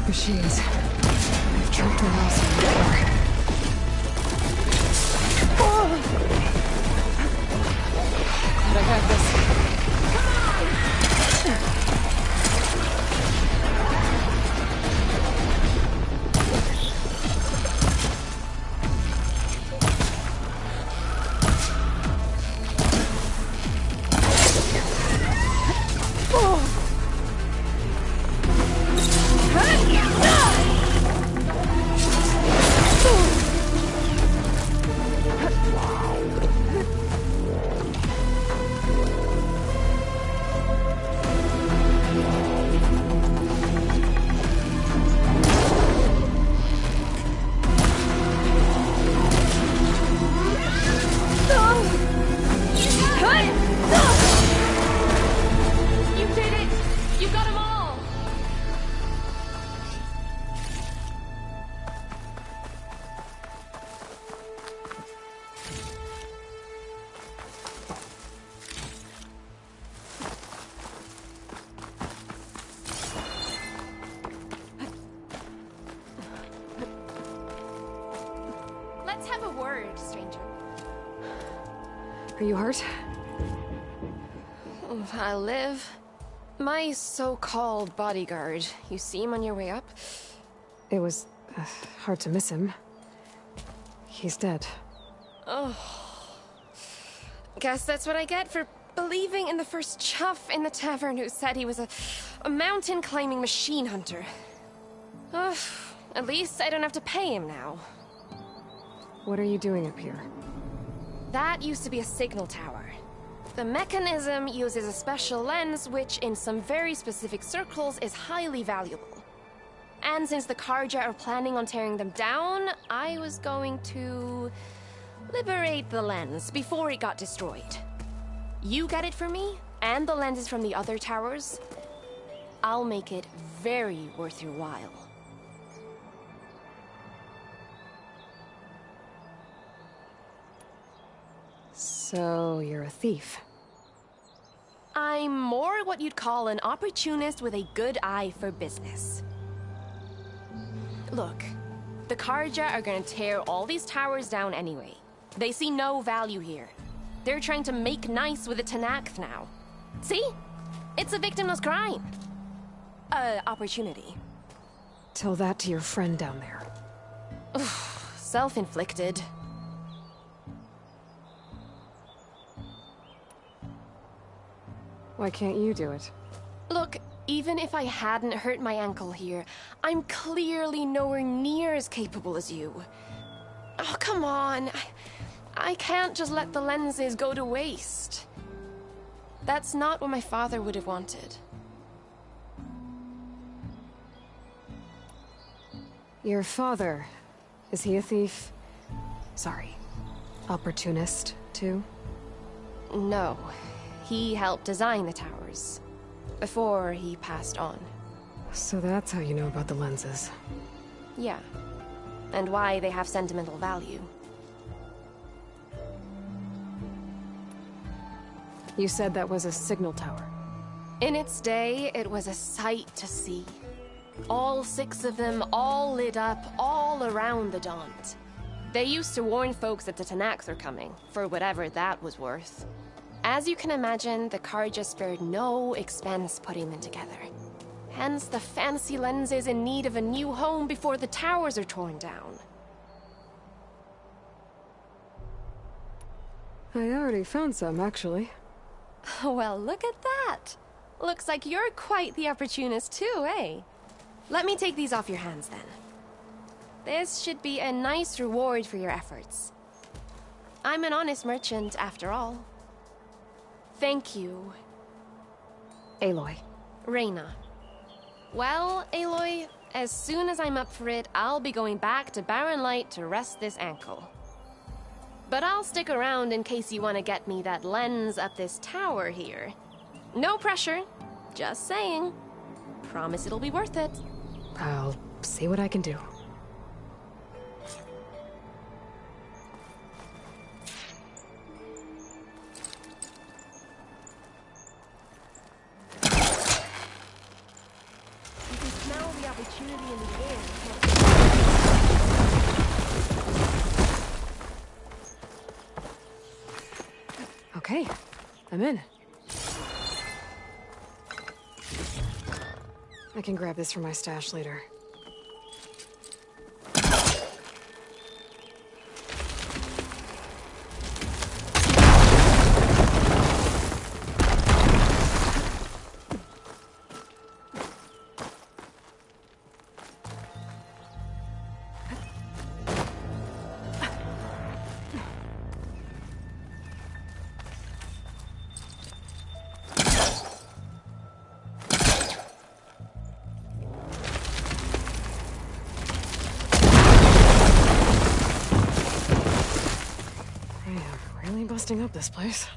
Machines. I've trapped her house in the floor. Glad I got this. Let's have a word, stranger. Are you hurt? I live. My so-called bodyguard, you see him on your way up? It was hard to miss him. He's dead. Oh. Guess that's what I get for believing in the first chuff in the tavern who said he was a mountain-climbing machine hunter. At least I don't have to pay him now. What are you doing up here? That used to be a signal tower. The mechanism uses a special lens which, in some very specific circles, is highly valuable. And since the Karja are planning on tearing them down, I was going to liberate the lens before it got destroyed. You get it for me, and the lenses from the other towers. I'll make it very worth your while. So, you're a thief. I'm more what you'd call an opportunist with a good eye for business. Look, the Karja are gonna tear all these towers down anyway. They see no value here. They're trying to make nice with the Tenakth now. See? It's a victimless crime. Opportunity. Tell that to your friend down there. Self-inflicted. Why can't you do it? Look, even if I hadn't hurt my ankle here, I'm clearly nowhere near as capable as you. Oh, come on. I can't just let the lenses go to waste. That's not what my father would have wanted. Your father, is he a thief? Sorry, opportunist, too? No. He helped design the towers. Before he passed on. So that's how you know about the lenses. Yeah. And why they have sentimental value. You said that was a signal tower. In its day, it was a sight to see. All 6 of them, all lit up, all around the Daunt. They used to warn folks that the Tenakth are coming, for whatever that was worth. As you can imagine, the Karja spared no expense putting them together. Hence the fancy lenses in need of a new home before the towers are torn down. I already found some, actually. Well, look at that. Looks like you're quite the opportunist too, eh? Let me take these off your hands then. This should be a nice reward for your efforts. I'm an honest merchant, after all. Thank you. Aloy. Reyna. Well, Aloy, as soon as I'm up for it, I'll be going back to Barren Light to rest this ankle. But I'll stick around in case you want to get me that lens up this tower here. No pressure. Just saying. Promise it'll be worth it. I'll see what I can do. You can smell the opportunity in the air. Okay, I'm in. I can grab this from my stash later. Busting up this place.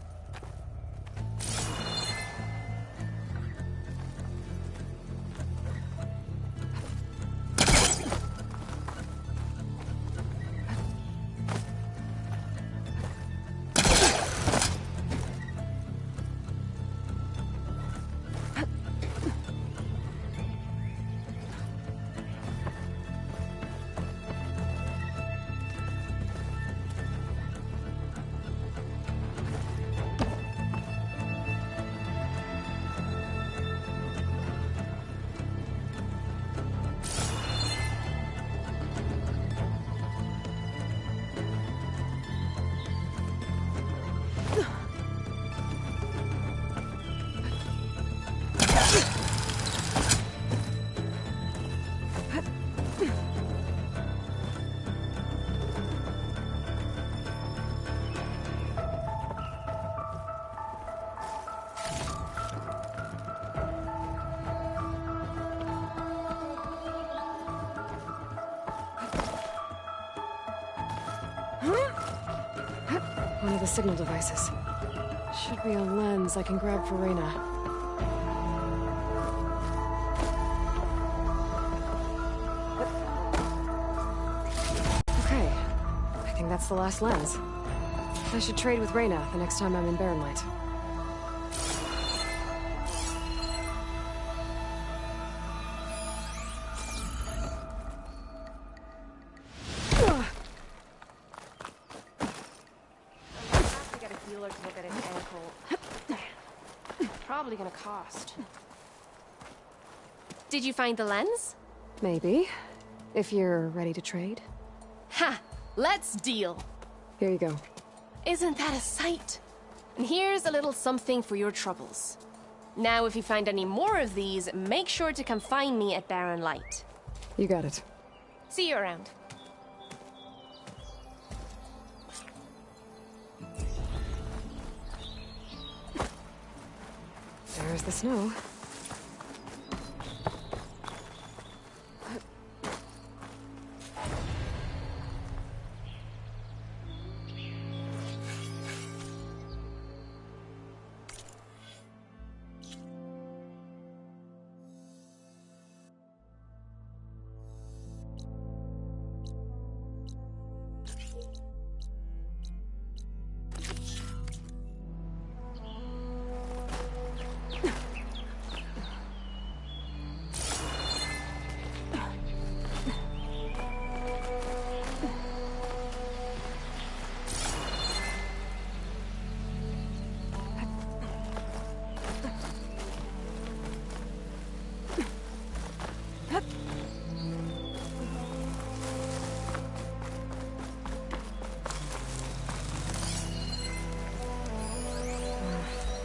one of the signal devices. Should be a lens I can grab for Reyna. Okay, I think that's the last lens. I should trade with Reyna the next time I'm in Barren Light. Probably gonna cost. Did you find the lens? Maybe. If you're ready to trade. Ha! Let's deal! Here you go. Isn't that a sight? And here's a little something for your troubles. Now, if you find any more of these, make sure to come find me at Barren Light. You got it. See you around. There's the snow.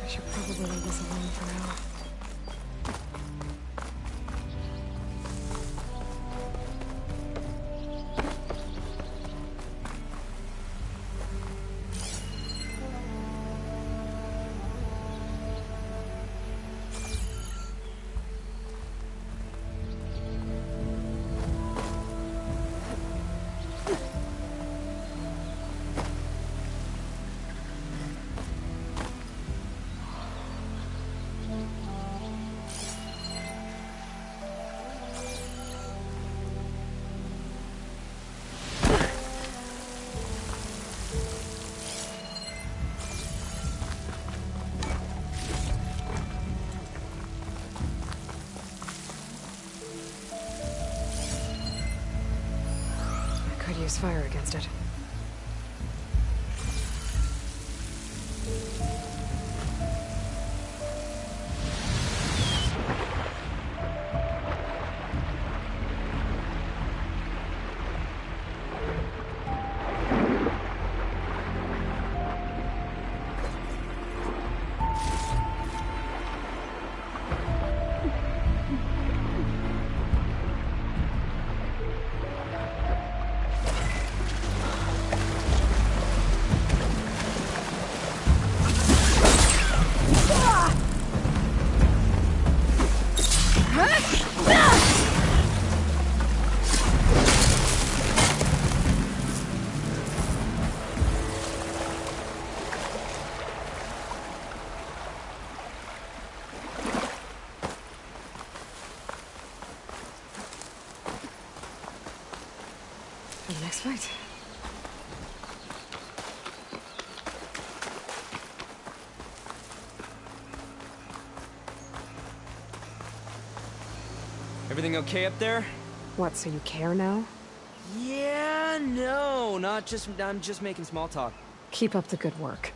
I should probably leave this alone for now. Could use fire against it. For the next fight. Everything okay up there? What, so you care now? Yeah, no, I'm just making small talk. Keep up the good work.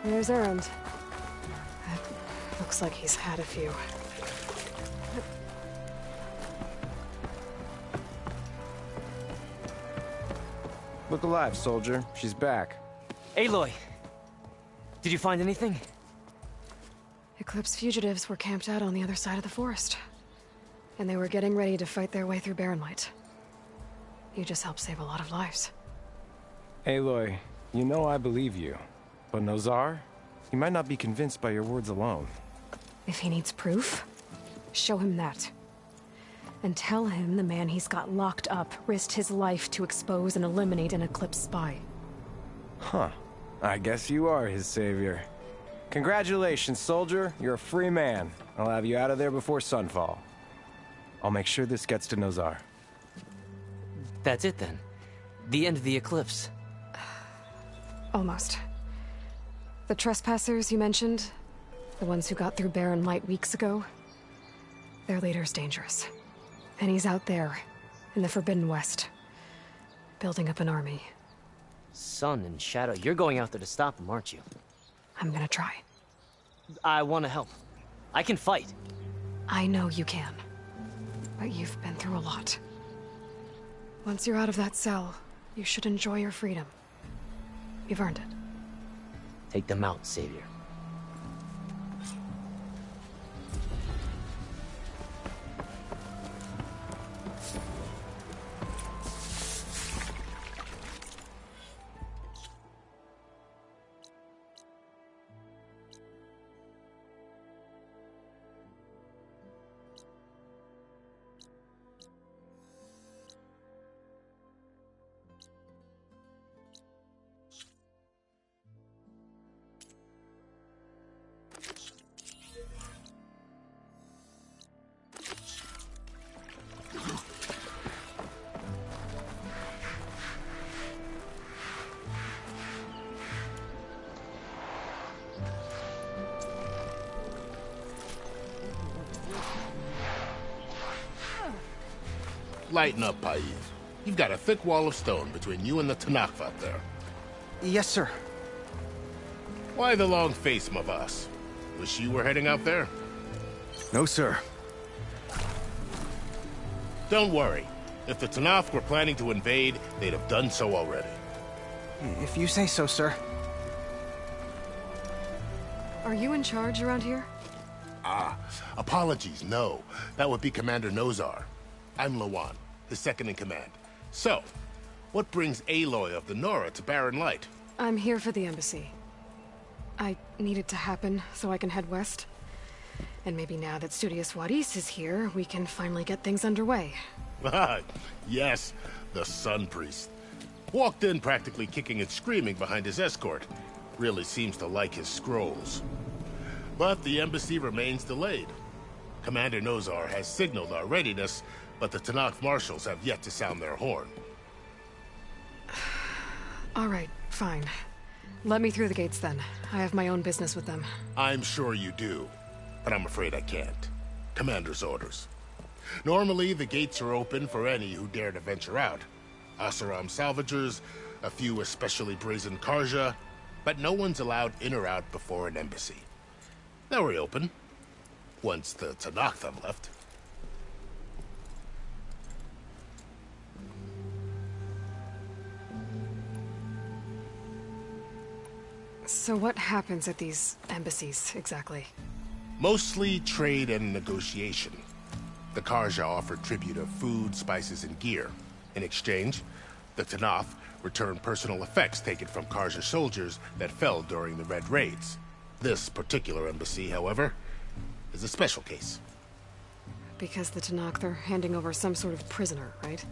There's Erend. Looks like he's had a few. Look alive, soldier. She's back. Aloy! Did you find anything? Eclipse fugitives were camped out on the other side of the forest. And they were getting ready to fight their way through Barren Light. You just helped save a lot of lives. Aloy, you know I believe you. But Nozar? He might not be convinced by your words alone. If he needs proof, show him that. And tell him the man he's got locked up risked his life to expose and eliminate an Eclipse spy. Huh. I guess you are his savior. Congratulations, soldier. You're a free man. I'll have you out of there before sunfall. I'll make sure this gets to Nozar. That's it then. The end of the Eclipse. Almost. The trespassers you mentioned, the ones who got through Barren Light weeks ago, their leader's dangerous. And he's out there, in the Forbidden West, building up an army. Sun and Shadow, you're going out there to stop them, aren't you? I'm gonna try. I want to help. I can fight. I know you can. But you've been through a lot. Once you're out of that cell, you should enjoy your freedom. You've earned it. Take them out, Savior. Lighten up, Paiz. You've got a thick wall of stone between you and the Tanakh out there. Yes, sir. Why the long face, Mavas? Wish you were heading out there? No, sir. Don't worry. If the Tanakh were planning to invade, they'd have done so already. If you say so, sir. Are you in charge around here? Ah, apologies, no. That would be Commander Nozar. I'm Lawan, his second-in-command. So, what brings Aloy of the Nora to Barren Light? I'm here for the embassy. I need it to happen so I can head west. And maybe now that Studious Wadis is here, we can finally get things underway. Yes, the Sun Priest. Walked in practically kicking and screaming behind his escort. Really seems to like his scrolls. But the embassy remains delayed. Commander Nozar has signaled our readiness, but the Tanakh marshals have yet to sound their horn. All right, fine. Let me through the gates then. I have my own business with them. I'm sure you do, but I'm afraid I can't. Commander's orders. Normally, the gates are open for any who dare to venture out. Asaram salvagers, a few especially brazen Karja, but no one's allowed in or out before an embassy. They'll reopen, once the Tanakh have left. So what happens at these embassies, exactly? Mostly trade and negotiation. The Karja offer tribute of food, spices, and gear. In exchange, the Tanakh return personal effects taken from Karja soldiers that fell during the Red Raids. This particular embassy, however, is a special case. Because the Tanakh are handing over some sort of prisoner, right?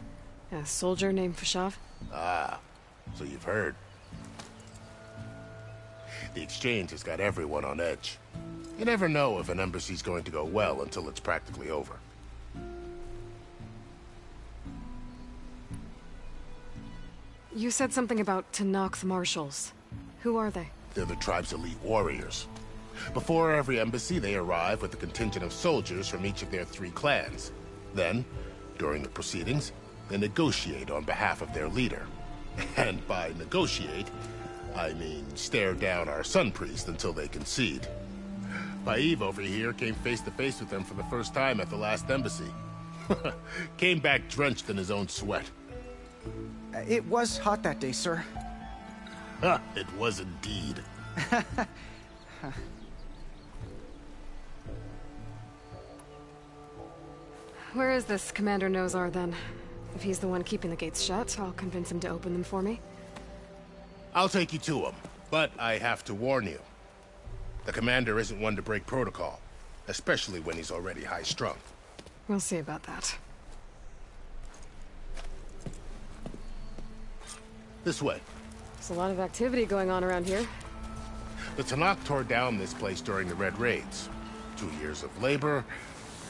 A soldier named Fashav? Ah, so you've heard. The exchange has got everyone on edge. You never know if an embassy's going to go well until it's practically over. You said something about Tanakh marshals. Who are they? They're the tribe's elite warriors. Before every embassy, they arrive with a contingent of soldiers from each of their 3 clans. Then, during the proceedings, they negotiate on behalf of their leader. And by negotiate, I mean, stare down our sun priest until they concede. Paeve over here came face to face with them for the first time at the last embassy. Came back drenched in his own sweat. It was hot that day, sir. It was indeed. Where is this Commander Nozar, then? If he's the one keeping the gates shut, I'll convince him to open them for me. I'll take you to him, but I have to warn you. The commander isn't one to break protocol, especially when he's already high-strung. We'll see about that. This way. There's a lot of activity going on around here. The Tanakh tore down this place during the Red Raids. 2 years of labor,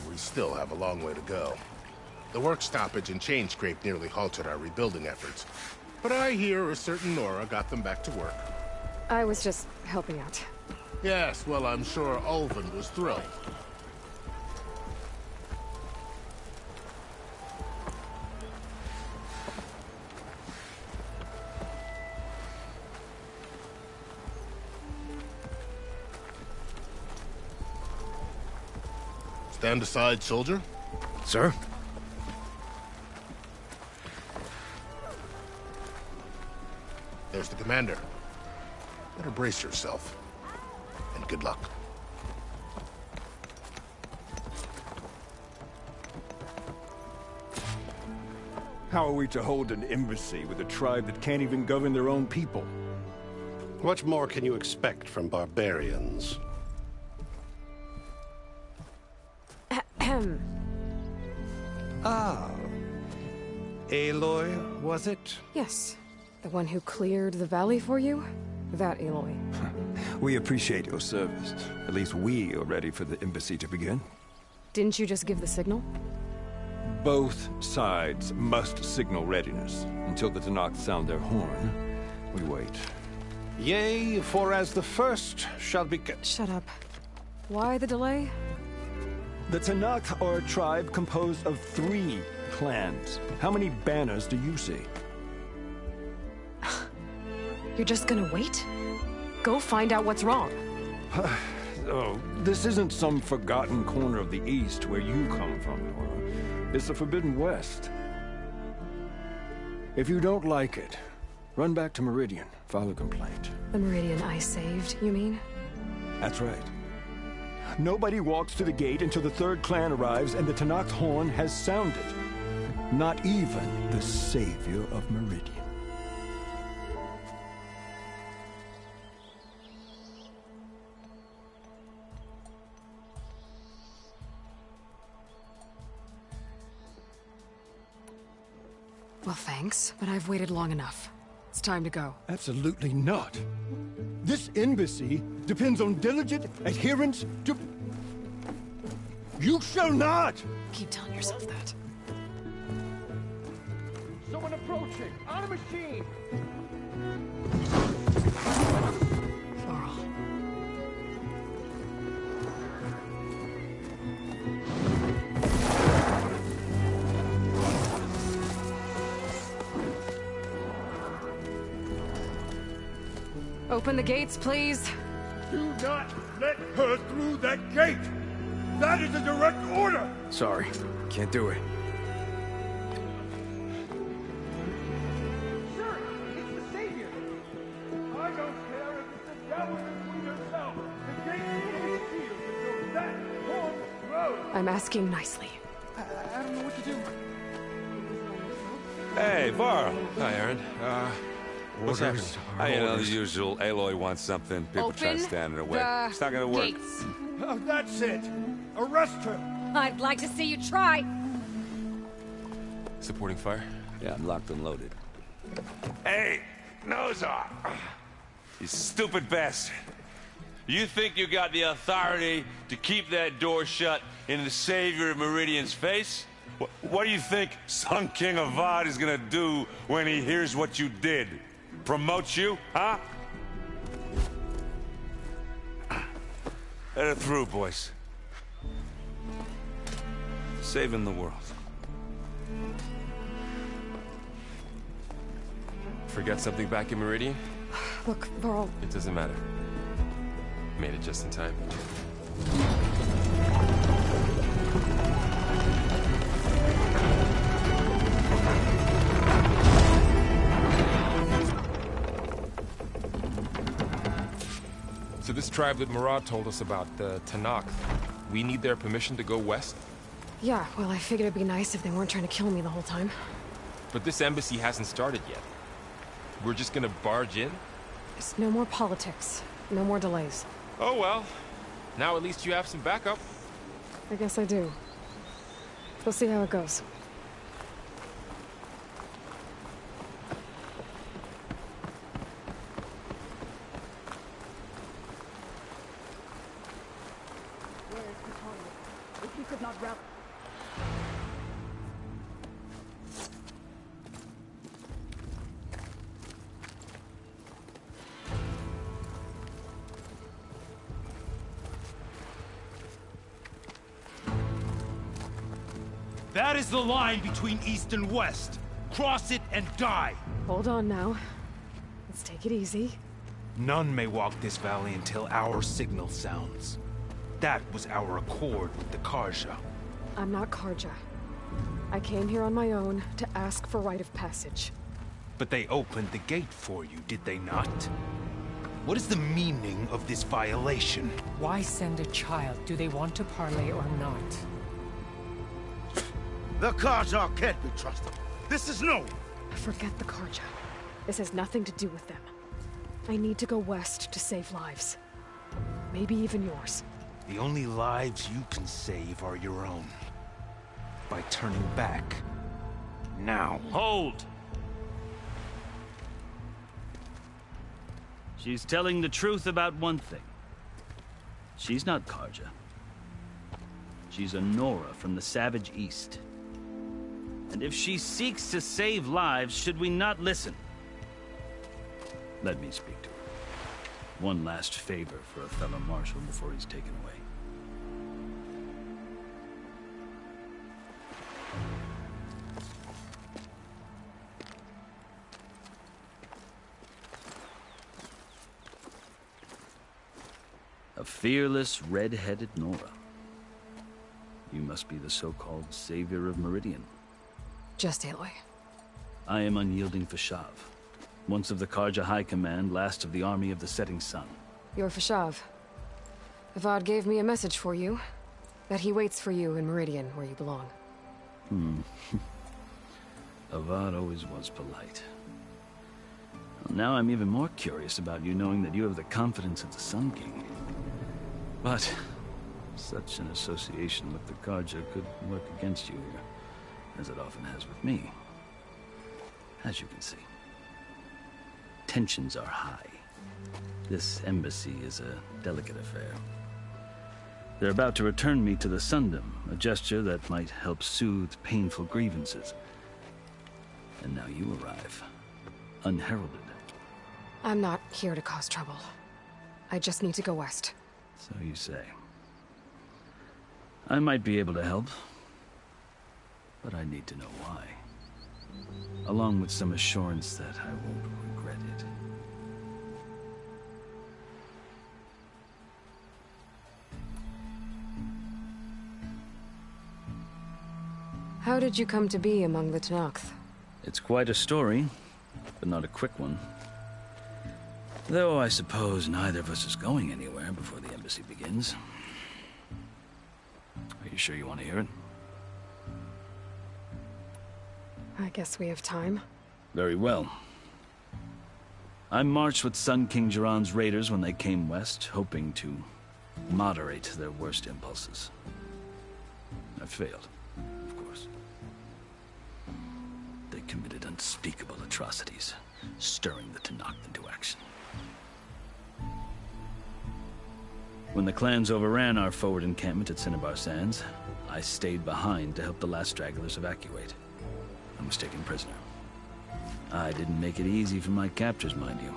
and we still have a long way to go. The work stoppage and chain scrape nearly halted our rebuilding efforts. But I hear a certain Nora got them back to work. I was just helping out. Yes, well, I'm sure Ulvin was thrilled. Stand aside, soldier. Sir? There's the commander. Better brace yourself. And good luck. How are we to hold an embassy with a tribe that can't even govern their own people? What more can you expect from barbarians? Ah. Aloy, was it? Yes. The one who cleared the valley for you? That Aloy. We appreciate your service. At least we are ready for the embassy to begin. Didn't you just give the signal? Both sides must signal readiness. Until the Tanakh sound their horn, we wait. Yea, for as the first shall be... Shut up. Why the delay? The Tanakh are a tribe composed of 3 clans. How many banners do you see? You're just gonna wait? Go find out what's wrong. Oh, this isn't some forgotten corner of the East where you come from, Nora. It's the Forbidden West. If you don't like it, run back to Meridian, file a complaint. The Meridian I saved, you mean? That's right. Nobody walks to the gate until the 3rd clan arrives and the Tanakh's horn has sounded. Not even the savior of Meridian. Well, thanks, but I've waited long enough. It's time to go. Absolutely not. This embassy depends on diligent adherence to... You shall not! Keep telling yourself that. Someone approaching! On a machine! Laurel. Open the gates, please. Do not let her through that gate! That is a direct order! Sorry, can't do it. Sure, it's the savior! I don't care if it's the devil between yourself. The gate will be sealed until that horn blows! I'm asking nicely. I don't know what to do. Hey, Barren. Hi, Aaron. What's happening? You know, the usual. Aloy wants something. People try to stand in her way. It's not gonna work. Gates. Oh, that's it! Arrest her! I'd like to see you try. Supporting fire? Yeah, I'm locked and loaded. Hey, Nozar! You stupid bastard. You think you got the authority to keep that door shut in the savior of Meridian's face? What do you think Sun King Avad is gonna do when he hears what you did? Promote you, huh? Let her through, boys. Saving the world. Forget something back in Meridian? Look, Varl. It doesn't matter. Made it just in time. So this tribe that Murad told us about, the Tanakh, we need their permission to go west? Yeah, well, I figured it'd be nice if they weren't trying to kill me the whole time. But this embassy hasn't started yet. We're just gonna barge in? There's no more politics. No more delays. Oh well. Now at least you have some backup. I guess I do. We'll see how it goes. If you could not wrap... That is the line between East and West. Cross it and die. Hold on now. Let's take it easy. None may walk this valley until our signal sounds. That was our accord with the Karja. I'm not Karja. I came here on my own to ask for rite of passage. But they opened the gate for you, did they not? What is the meaning of this violation? Why send a child? Do they want to parley or not? The Karja can't be trusted. This is no... Forget the Karja. This has nothing to do with them. I need to go west to save lives. Maybe even yours. The only lives you can save are your own. By turning back. Now. Hold! She's telling the truth about one thing. She's not Karja. She's a Nora from the Savage East. And if she seeks to save lives, should we not listen? Let me speak to her. One last favor for a fellow marshal before he's taken away. A fearless, red-headed Nora. You must be the so-called savior of Meridian. Just Aloy. I am unyielding Fashav. Once of the Karja High Command, last of the army of the setting sun. You're Fashav. Avad gave me a message for you. That he waits for you in Meridian, where you belong. Avad always was polite. Well, now I'm even more curious about you knowing that you have the confidence of the Sun King. But such an association with the Karja could work against you here, as it often has with me. As you can see, tensions are high. This embassy is a delicate affair. They're about to return me to the Sundom, a gesture that might help soothe painful grievances. And now you arrive, unheralded. I'm not here to cause trouble. I just need to go west. So you say. I might be able to help, but I need to know why. Along with some assurance that I won't regret it. How did you come to be among the Tanakh? It's quite a story, but not a quick one. Though I suppose neither of us is going anywhere before the embassy begins. Are you sure you want to hear it? I guess we have time. Very well. I marched with Sun King Jiran's raiders when they came west, hoping to moderate their worst impulses. I failed, of course. They committed unspeakable atrocities, stirring the Tanakh into action. When the clans overran our forward encampment at Cinnabar Sands, I stayed behind to help the last stragglers evacuate. I was taken prisoner. I didn't make it easy for my captors, mind you.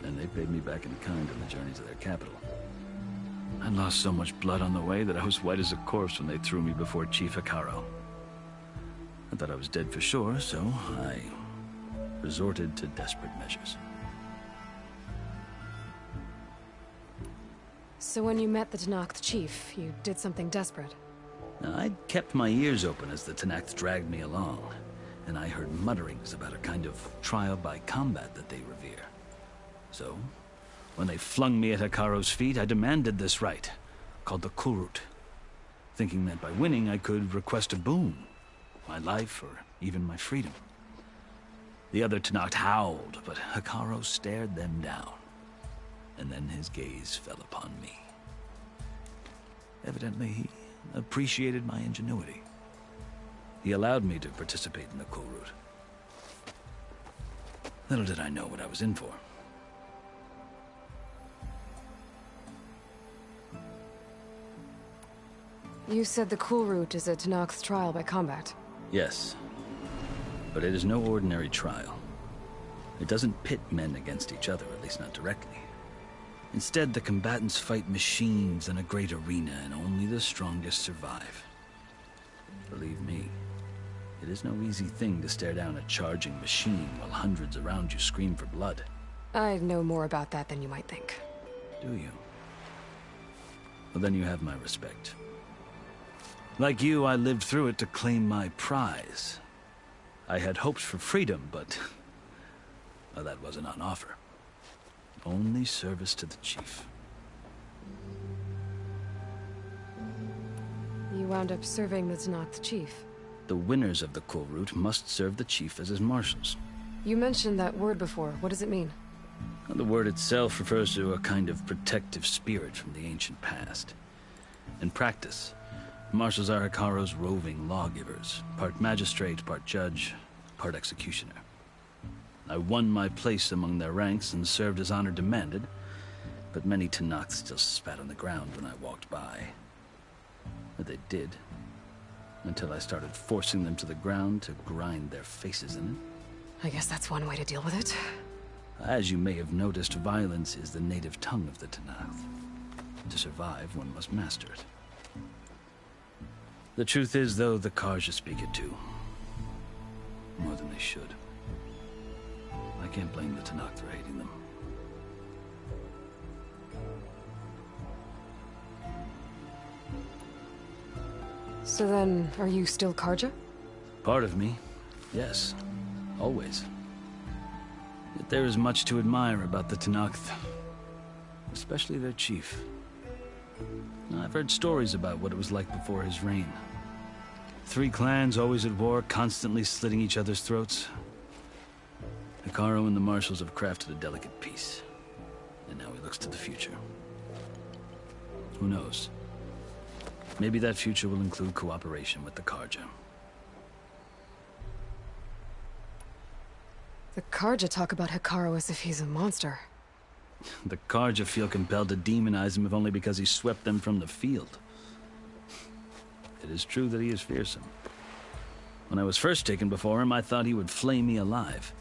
And they paid me back in kind on the journey to their capital. I lost so much blood on the way that I was white as a corpse when they threw me before Chief Hikaro. I thought I was dead for sure, so I resorted to desperate measures. So when you met the Tenakth chief, you did something desperate. I'd kept my ears open as the Tenakth dragged me along, and I heard mutterings about a kind of trial by combat that they revere. So, when they flung me at Hekaro's feet, I demanded this right, called the Kulrut, thinking that by winning I could request a boon, my life or even my freedom. The other Tenakth howled, but Hekaro stared them down, and then his gaze fell upon me. Evidently, he appreciated my ingenuity. He allowed me to participate in the Kulrut. Little did I know what I was in for. You said the Kulrut is a Tenakth's trial by combat. Yes, but it is no ordinary trial. It doesn't pit men against each other, at least not directly. Instead, the combatants fight machines in a great arena, and only the strongest survive. Believe me, it is no easy thing to stare down a charging machine while hundreds around you scream for blood. I know more about that than you might think. Do you? Well, then you have my respect. Like you, I lived through it to claim my prize. I had hoped for freedom, but well, that wasn't on offer. Only service to the chief. You wound up serving the Tenakth chief. The winners of the Kulrut must serve the chief as his marshals. You mentioned that word before. What does it mean? The word itself refers to a kind of protective spirit from the ancient past. In practice, marshals are Hekaro's roving lawgivers, part magistrate, part judge, part executioner. I won my place among their ranks and served as honor demanded, but many Tenakth still spat on the ground when I walked by. But they did, until I started forcing them to the ground to grind their faces in it. I guess that's one way to deal with it. As you may have noticed, violence is the native tongue of the Tenakth. To survive, one must master it. The truth is, though, the Karja speak it too. More than they should. I can't blame the Tenakth for hating them. So then, are you still Karja? Part of me, yes. Always. Yet there is much to admire about the Tenakth. Especially their chief. I've heard stories about what it was like before his reign. 3 clans always at war, constantly slitting each other's throats. Hekaro and the marshals have crafted a delicate peace. And now he looks to the future. Who knows? Maybe that future will include cooperation with the Karja. The Karja talk about Hekaro as if he's a monster. The Karja feel compelled to demonize him if only because he swept them from the field. It is true that he is fearsome. When I was first taken before him, I thought he would flay me alive.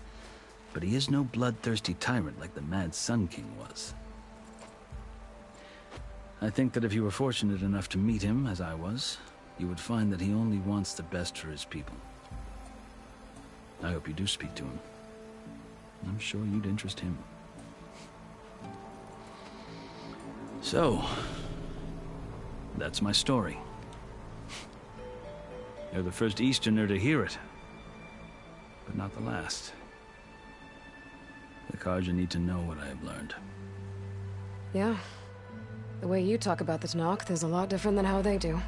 But he is no bloodthirsty tyrant like the Mad Sun King was. I think that if you were fortunate enough to meet him, as I was, you would find that he only wants the best for his people. I hope you do speak to him. I'm sure you'd interest him. So, that's my story. You're the first Easterner to hear it, but not the last. The Karja need to know what I have learned. Yeah. The way you talk about the Tenakth is a lot different than how they do.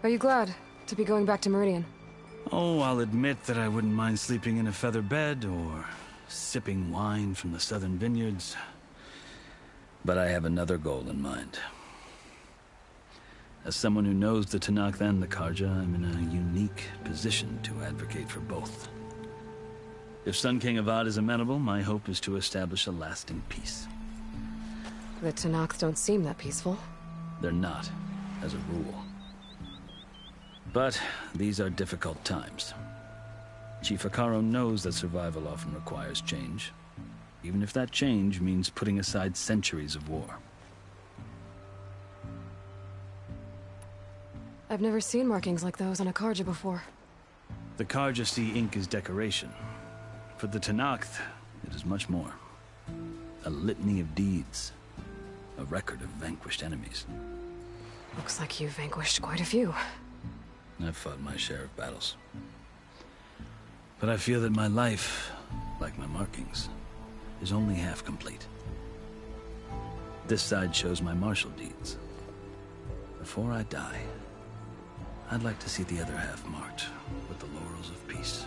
Are you glad to be going back to Meridian? Oh, I'll admit that I wouldn't mind sleeping in a feather bed or sipping wine from the southern vineyards. But I have another goal in mind. As someone who knows the Tenakth and the Karja, I'm in a unique position to advocate for both. If Sun King Avad is amenable, my hope is to establish a lasting peace. The Tenakth don't seem that peaceful. They're not, as a rule. But these are difficult times. Chief Hekaro knows that survival often requires change, even if that change means putting aside centuries of war. I've never seen markings like those on a Karja before. The Karja see ink as decoration. For the Tenakth, It is much more. A litany of deeds. A record of vanquished enemies. Looks like you've vanquished quite a few. I've fought my share of battles. But I feel that my life, like my markings, is only half complete. This side shows my martial deeds. Before I die, I'd like to see the other half marked with the laurels of peace.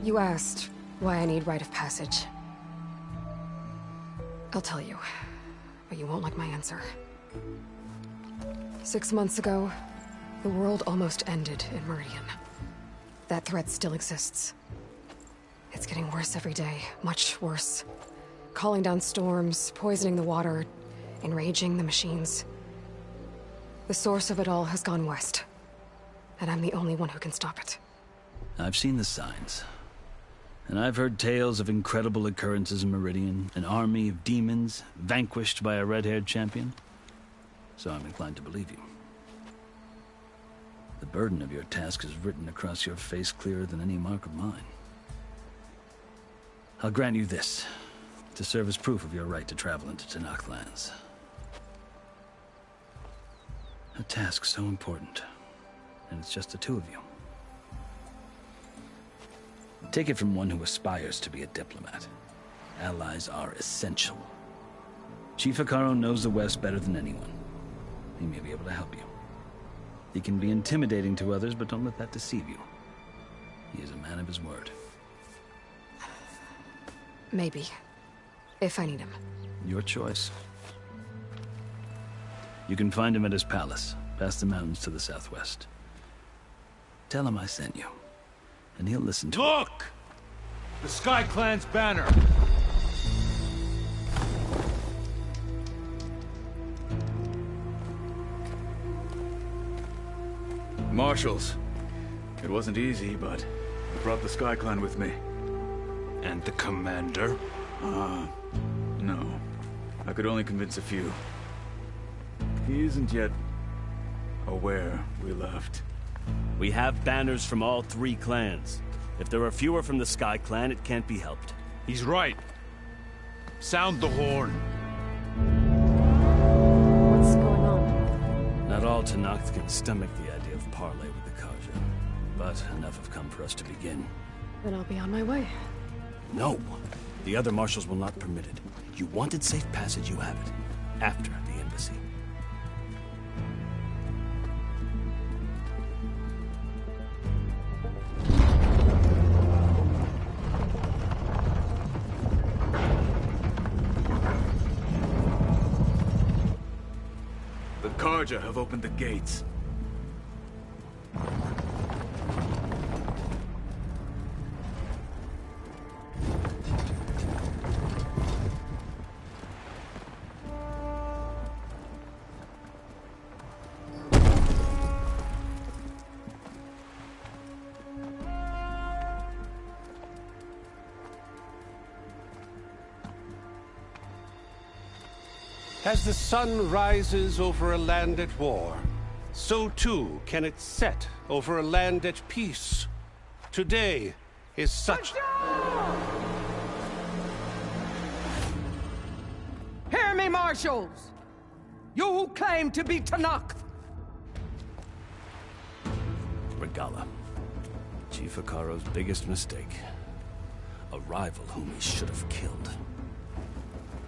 You asked why I need rite of passage. I'll tell you, but you won't like my answer. 6 months ago, the world almost ended in Meridian. That threat still exists. It's getting worse every day, much worse. Calling down storms, poisoning the water, enraging the machines. The source of it all has gone west, and I'm the only one who can stop it. I've seen the signs. And I've heard tales of incredible occurrences in Meridian, an army of demons vanquished by a red-haired champion. So I'm inclined to believe you. The burden of your task is written across your face clearer than any mark of mine. I'll grant you this, to serve as proof of your right to travel into Tenakth lands. A task so important, and it's just the two of you. Take it from one who aspires to be a diplomat. Allies are essential. Chief Hekarro knows the West better than anyone. He may be able to help you. He can be intimidating to others, but don't let that deceive you. He is a man of his word. Maybe. If I need him. Your choice. You can find him at his palace, past the mountains to the southwest. Tell him I sent you, and he'll listen to Look! The Sky Clan's banner! Marshals. It wasn't easy, but I brought the Sky Clan with me. And the commander? No. I could only convince a few. He isn't yet aware we left. We have banners from all 3 clans. If there are fewer from the Sky Clan, it can't be helped. He's right. Sound the horn. What's going on? Not all Tenakth can stomach the idea of parley with the Karja, but enough have come for us to begin. Then I'll be on my way. No! The other marshals will not permit it. You wanted safe passage, you have it. After the embassy. The Karja have opened the gates. As the sun rises over a land at war, so too can it set over a land at peace. Today is such... Hear me, marshals! You who claim to be Tenakth! Regala. Chief Hekarro's biggest mistake. A rival whom he should have killed.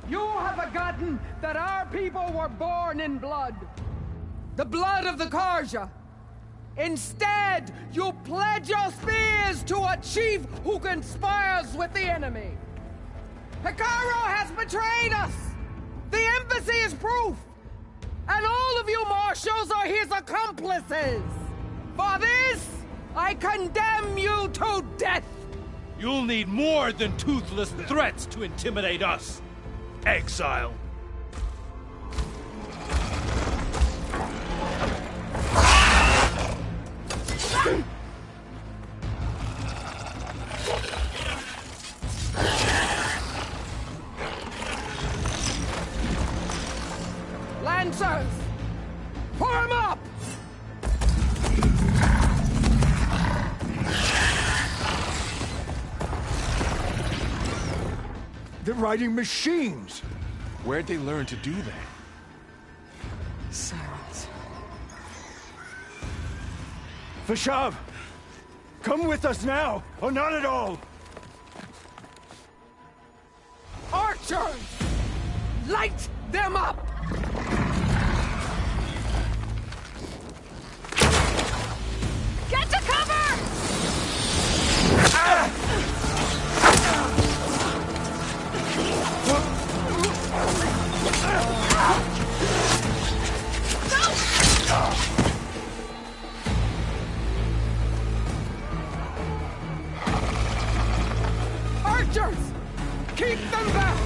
You have forgotten that our people were born in blood. The blood of the Karja. Instead, you pledge your spears to a chief who conspires with the enemy. Hekarro has betrayed us! The embassy is proof! And all of you marshals are his accomplices! For this, I condemn you to death! You'll need more than toothless threats to intimidate us. Exile. Lancers! Form up! They're riding machines. Where'd they learn to do that? Sirens. Vashav! Come with us now, or not at all! Archers! Light them up! Get to cover! Archers! Keep them back!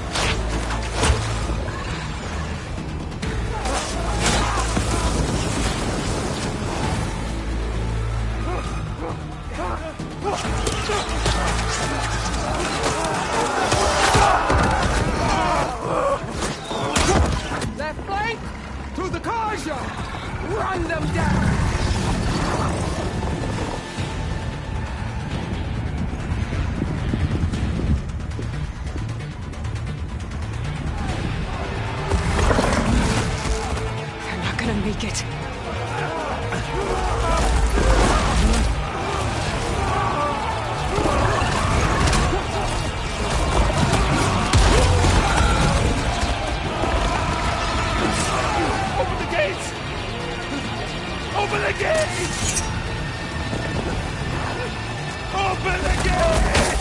Left flank! To the Karja! Run them down! They're not gonna make it. Open the gates! Open the gates! Open the gates!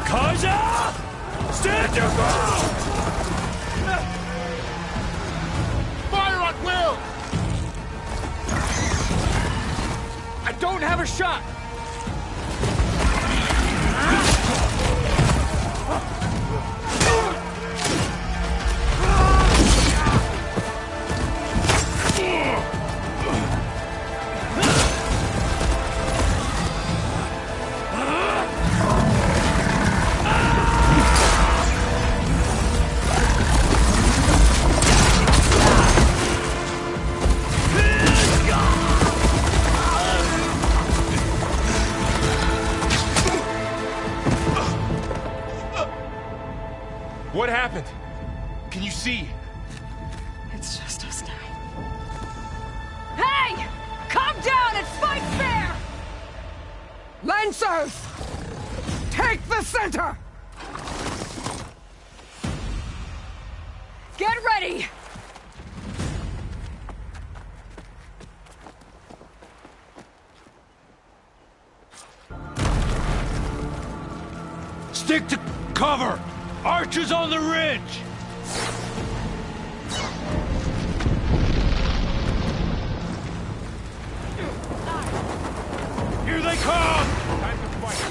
Kaja! Stand your ground! Fire at will! I don't have a shot! What happened? Can you see? It's just us now. Hey! Calm down and fight fair! Lancers! Take the center! Get ready! Stick to cover! Archers on the ridge! Here they come! Time to fight.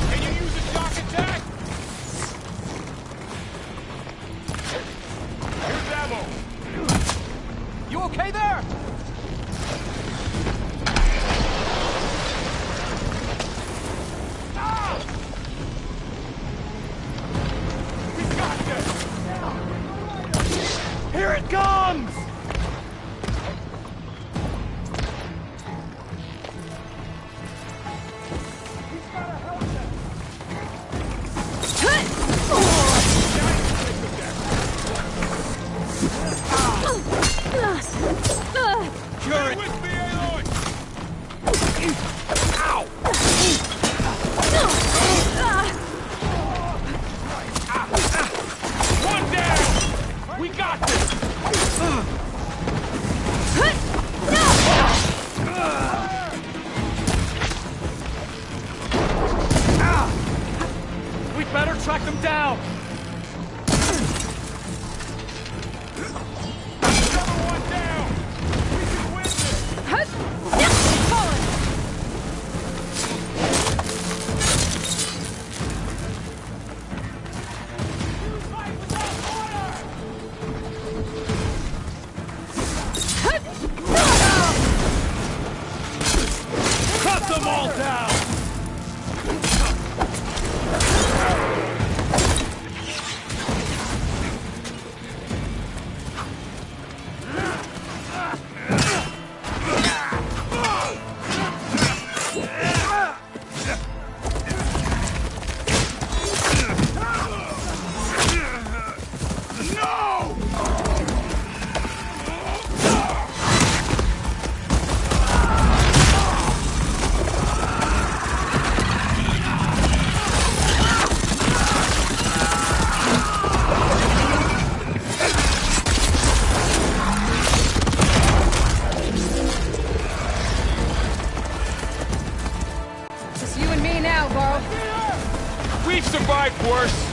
Can you use a shock attack? Here's ammo. You okay there? Here it comes! Stay with me, Aloy! Ow! One down! We got this! We better track them down! Number one down! We can win this! worse?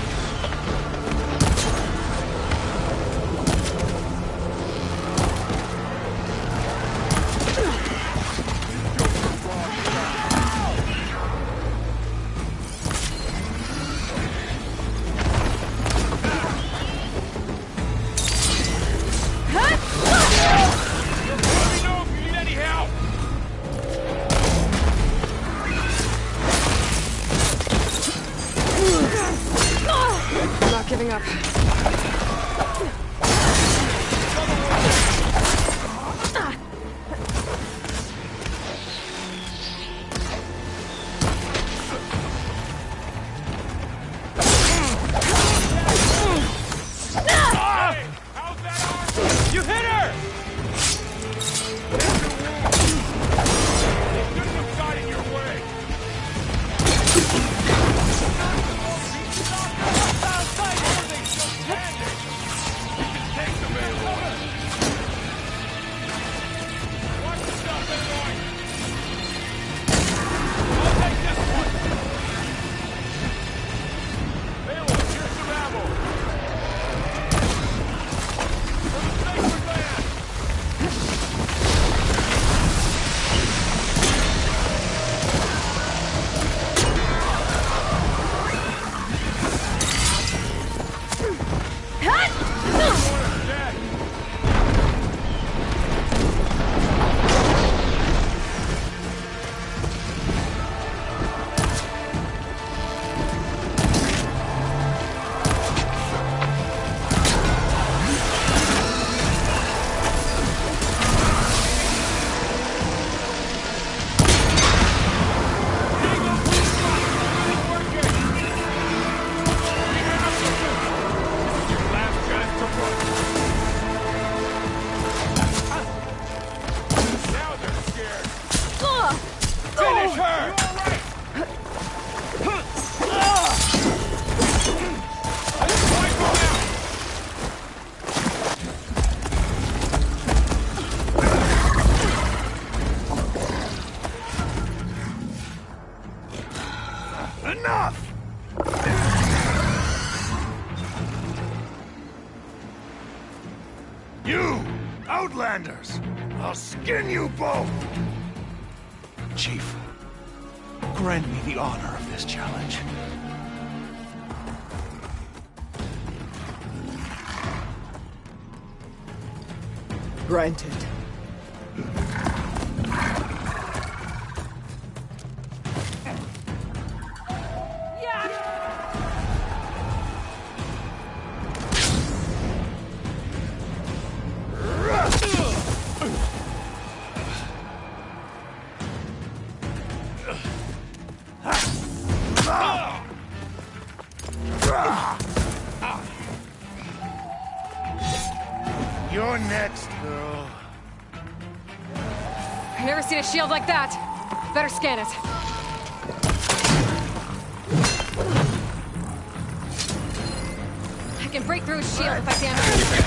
I'm not giving up. You hit her! Got in your way. Finish her! Enough! You, Outlanders! I'll skin you both! Chief, grant me the honor of this challenge. Granted. You're next, girl. I've never seen a shield like that. Better scan it. I can break through his shield if I damage it.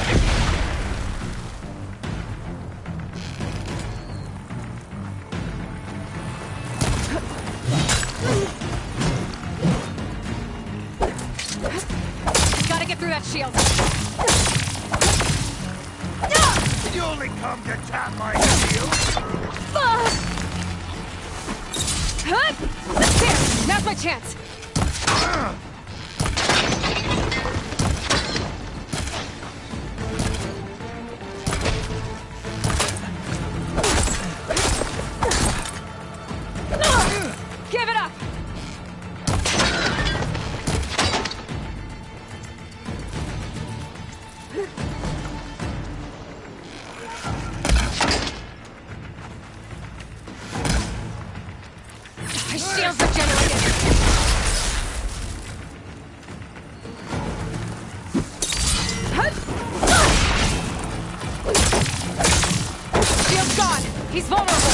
Gotta get through that shield. Did you only come to tap my shield? There! Now's my chance! Give it up! My shield's regenerated! Shield's gone! He's vulnerable!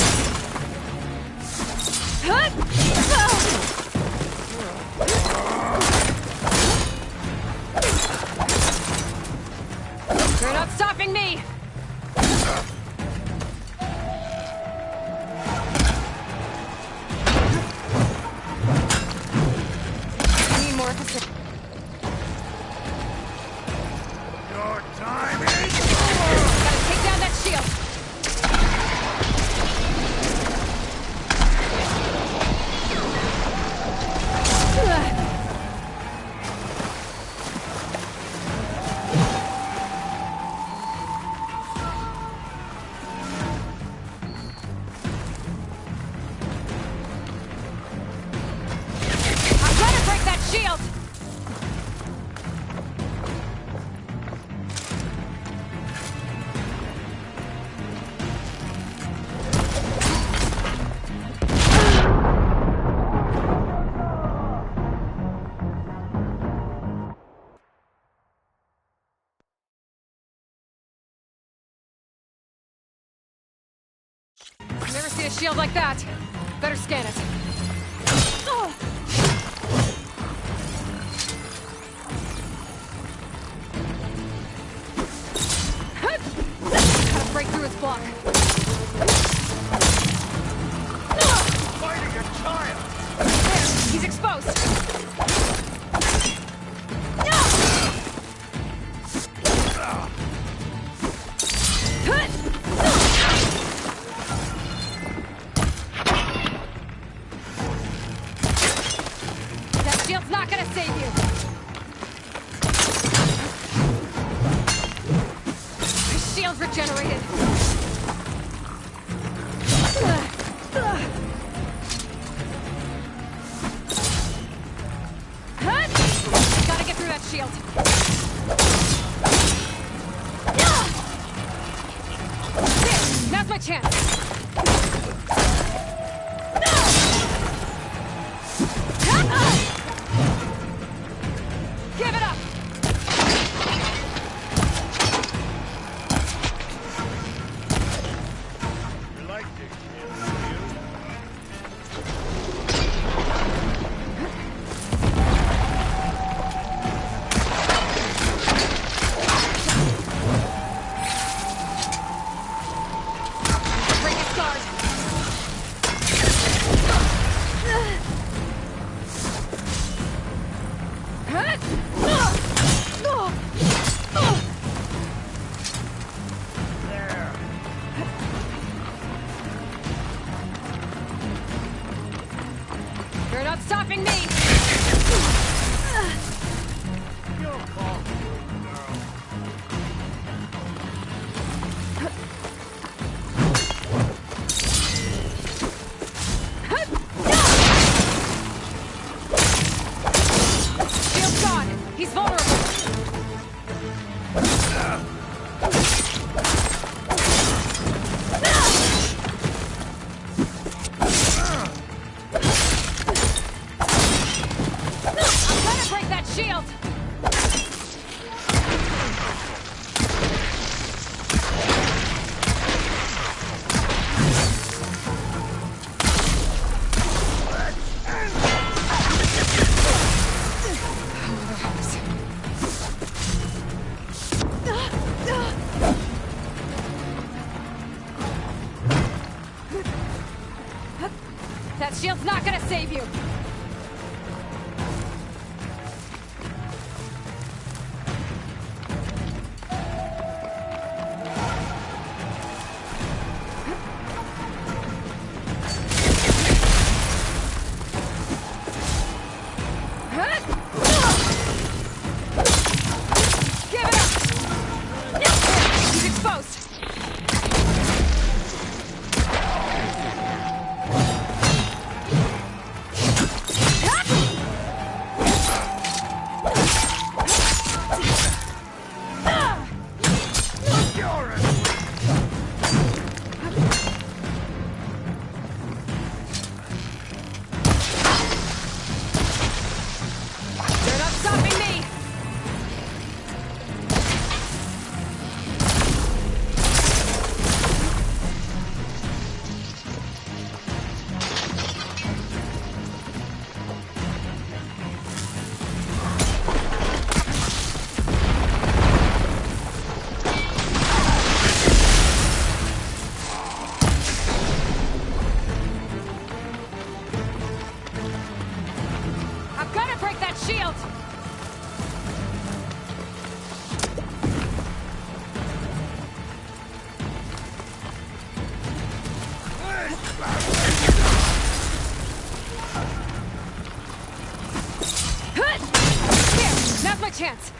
You're not stopping me! I need more of a See a shield like that? Better scan it. Gotta break through his block. Fighting a child! There, he's exposed. That shield's not gonna save you. His shield's regenerated. Gotta get through that shield. There, now's my chance. Give it up. You like this shit, Break his guard. You're not stopping me! You're called, girl. Shield's gone! He's vulnerable! I'm gonna break that shield! That shield's not gonna save you! Give it up! He's exposed! You're not stopping me! I'm gonna break that shield! Here, now's my chance!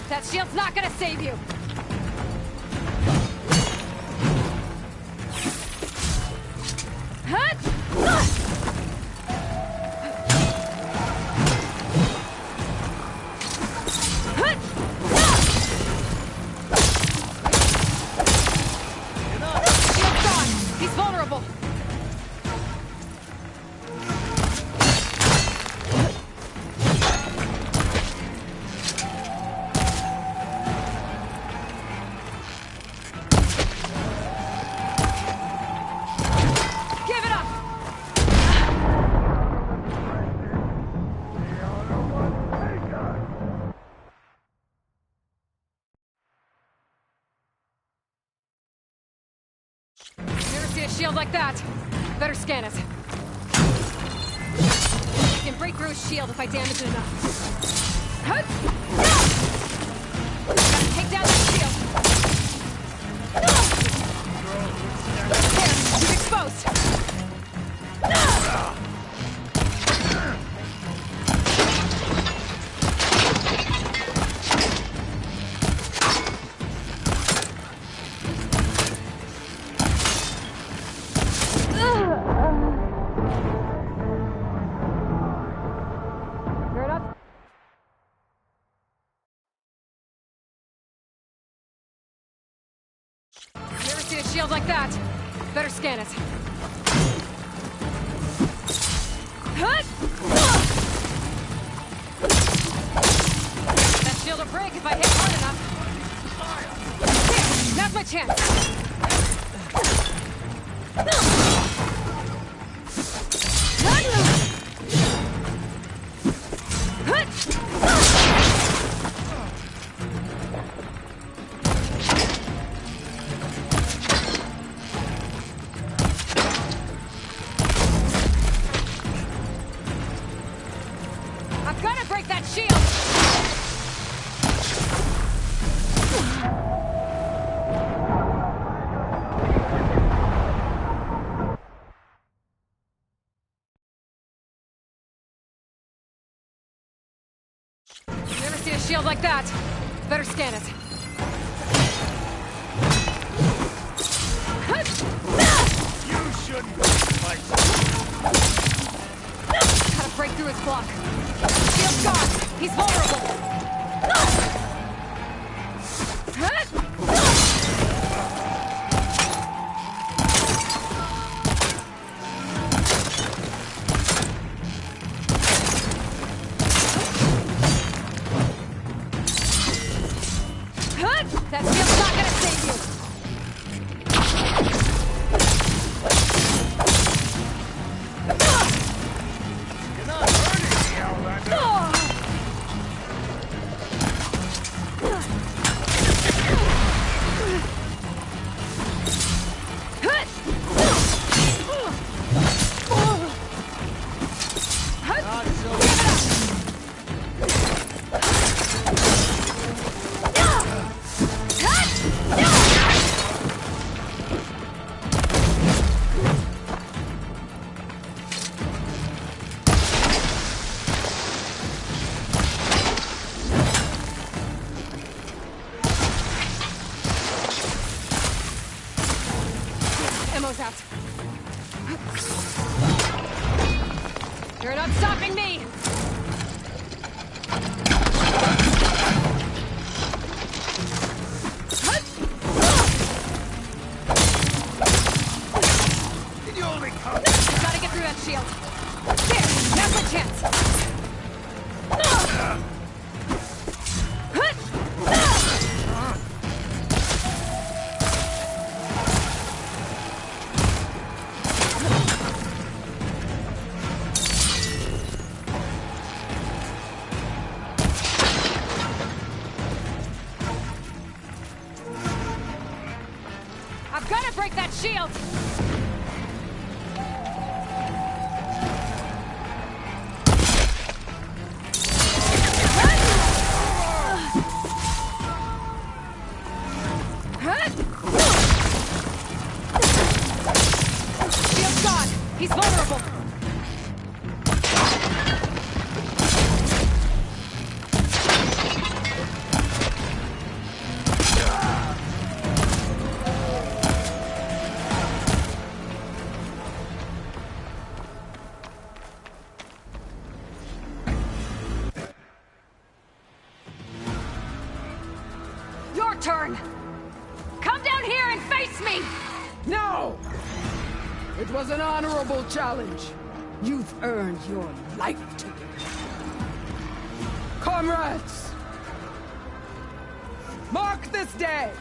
That shield's not gonna save you! Shield's gone! see a shield like that? Better scan it. I can break through a shield if I damage it enough. Gotta take down that shield. There, he's exposed. Shield like that. Better scan it. That shield will break if I hit hard enough. Here, now's my chance. Shield like that. Better scan it. You shouldn't fight. Gotta break through his block. Shield's gone. He's vulnerable. That shield's not gonna save you! You're not hurting me, Outlander! Ammo's out. You're not stopping me! Did you only come? Gotta get through that shield. There, now's my chance. I've gotta break that shield! Shield's gone! He's vulnerable! Your turn! Come down here and face me! No! It was an honorable challenge. You've earned your life today. Comrades! Mark this day!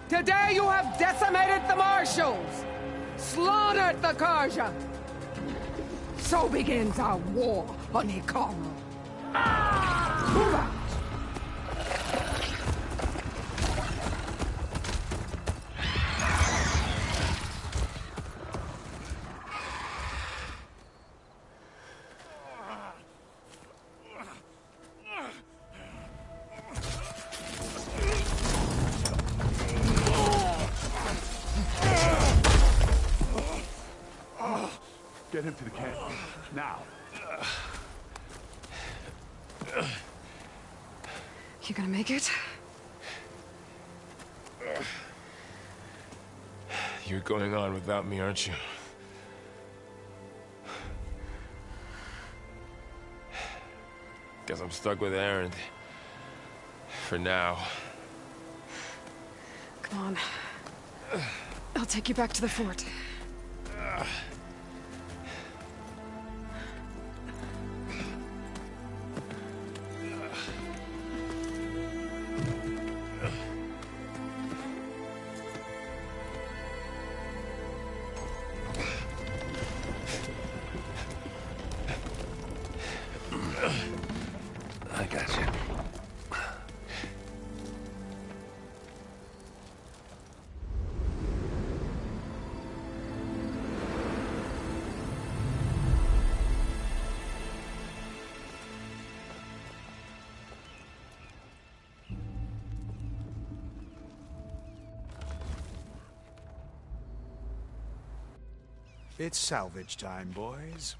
Today you have decimated the Marshals! Slaughtered the Karja! So begins our war on Hikaru. Move out! Get him to the camp. Now. You gonna make it? You're going on without me, aren't you? Guess I'm stuck with Aaron. For now. Come on. I'll take you back to the fort. I got you. It's salvage time, boys.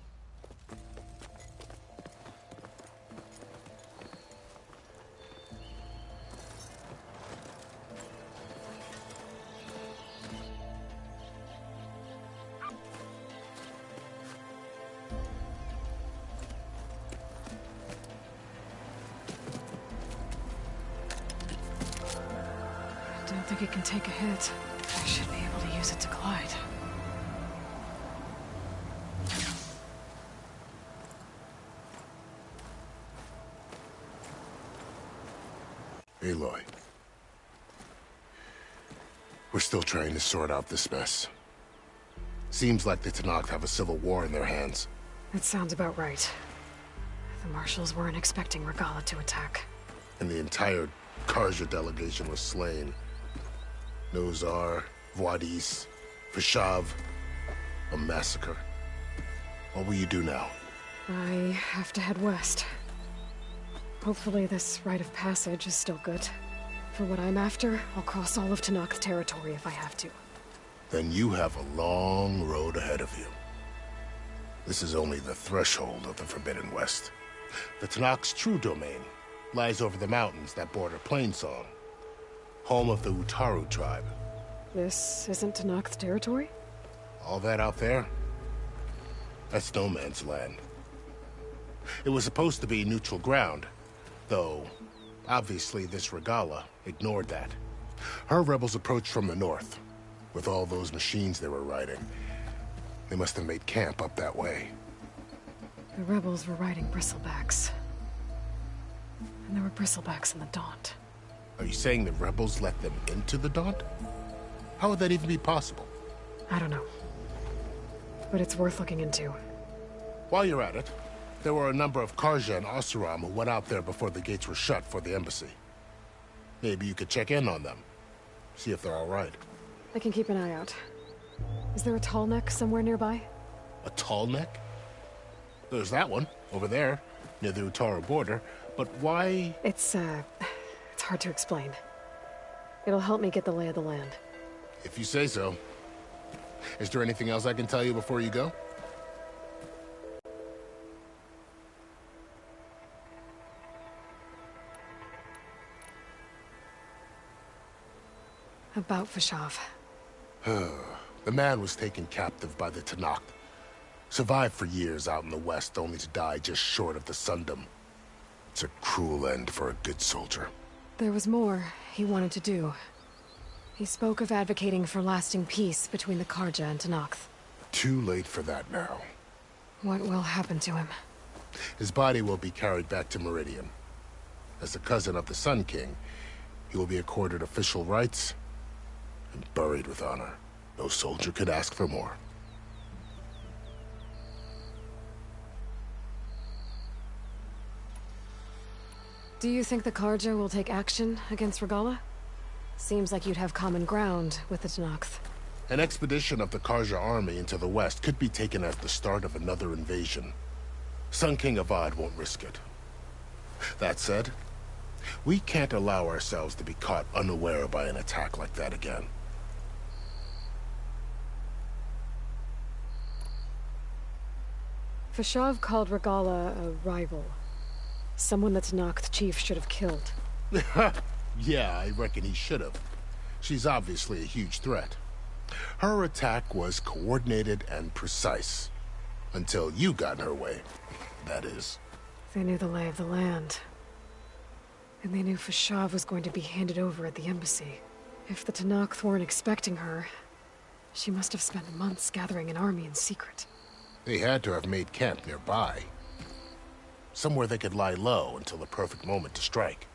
I don't think it can take a hit. I should be able to use it to glide. Aloy. We're still trying to sort out this mess. Seems like the Tenakth have a civil war in their hands. That sounds about right. The marshals weren't expecting Regalla to attack. And the entire Karja delegation was slain. Nozar, Voidis, Fashav. A massacre. What will you do now? I have to head west. Hopefully this rite of passage is still good. For what I'm after, I'll cross all of Tenakth territory if I have to. Then you have a long road ahead of you. This is only the threshold of the Forbidden West. The Tenakth's true domain lies over the mountains that border Plainsong, home of the Utaru tribe. This isn't Tenakth territory? All that out there? That's no man's land. It was supposed to be neutral ground, though obviously this Regalla ignored that. Her rebels approached from the north. With all those machines they were riding, they must have made camp up that way. The rebels were riding bristlebacks. And there were bristlebacks in the Daunt. Are you saying the rebels let them into the Daunt? How would that even be possible? I don't know. But it's worth looking into. While you're at it, there were a number of Karja and Oseram who went out there before the gates were shut for the embassy. Maybe you could check in on them. See if they're all right. I can keep an eye out. Is there a tall neck somewhere nearby? A tall neck? There's that one, over there, near the Utaru border. But why? It's hard to explain. It'll help me get the lay of the land. If you say so. Is there anything else I can tell you before you go? About Fashav. The man was taken captive by the Tenakth. Survived for years out in the west, only to die just short of the Sundom. It's a cruel end for a good soldier. There was more he wanted to do. He spoke of advocating for lasting peace between the Karja and Tenakth. Too late for that now. What will happen to him? His body will be carried back to Meridian. As the cousin of the Sun King, he will be accorded official rights and buried with honor. No soldier could ask for more. Do you think the Karja will take action against Regalla? Seems like you'd have common ground with the Tenakth. An expedition of the Karja army into the west could be taken as the start of another invasion. Sun King Avad won't risk it. That said, we can't allow ourselves to be caught unaware by an attack like that again. Fashav called Regala a rival. Someone that Tanakh chief should have killed. Yeah, I reckon he should have. She's obviously a huge threat. Her attack was coordinated and precise. Until you got in her way, that is. They knew the lay of the land. And they knew Fashav was going to be handed over at the embassy. If the Tanakh weren't expecting her, she must have spent months gathering an army in secret. They had to have made camp nearby. Somewhere they could lie low until the perfect moment to strike.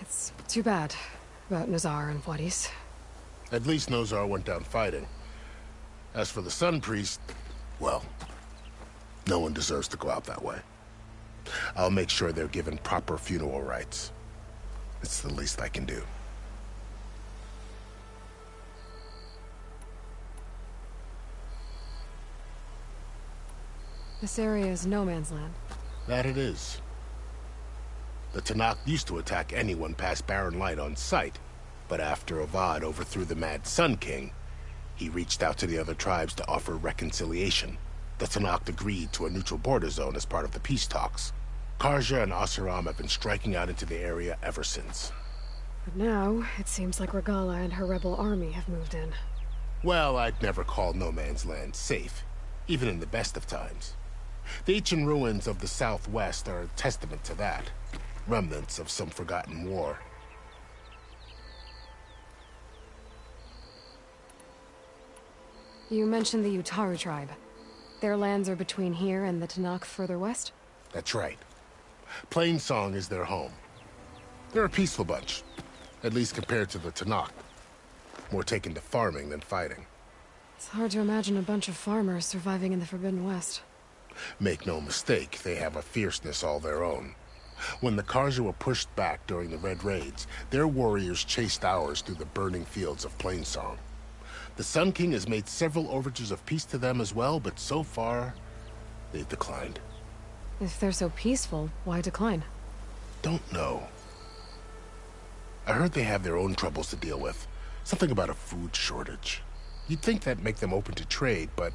It's too bad about Nazar and Wadis. At least Nozar went down fighting. As for the Sun Priest, well, no one deserves to go out that way. I'll make sure they're given proper funeral rites. It's the least I can do. This area is no man's land. That it is. The Tanakh used to attack anyone past Barren Light on sight, but after Avad overthrew the Mad Sun King, he reached out to the other tribes to offer reconciliation. The Tanakh agreed to a neutral border zone as part of the peace talks. Karja and Asuram have been striking out into the area ever since. But now, it seems like Regala and her rebel army have moved in. Well, I'd never call no man's land safe, even in the best of times. The ancient ruins of the Southwest are a testament to that. Remnants of some forgotten war. You mentioned the Utaru tribe. Their lands are between here and the Tanakh further west? That's right. Plainsong is their home. They're a peaceful bunch, at least compared to the Tanakh. More taken to farming than fighting. It's hard to imagine a bunch of farmers surviving in the Forbidden West. Make no mistake, they have a fierceness all their own. When the Karja were pushed back during the Red Raids, their warriors chased ours through the burning fields of Plainsong. The Sun King has made several overtures of peace to them as well, but so far, they've declined. If they're so peaceful, why decline? Don't know. I heard they have their own troubles to deal with. Something about a food shortage. You'd think that'd make them open to trade, but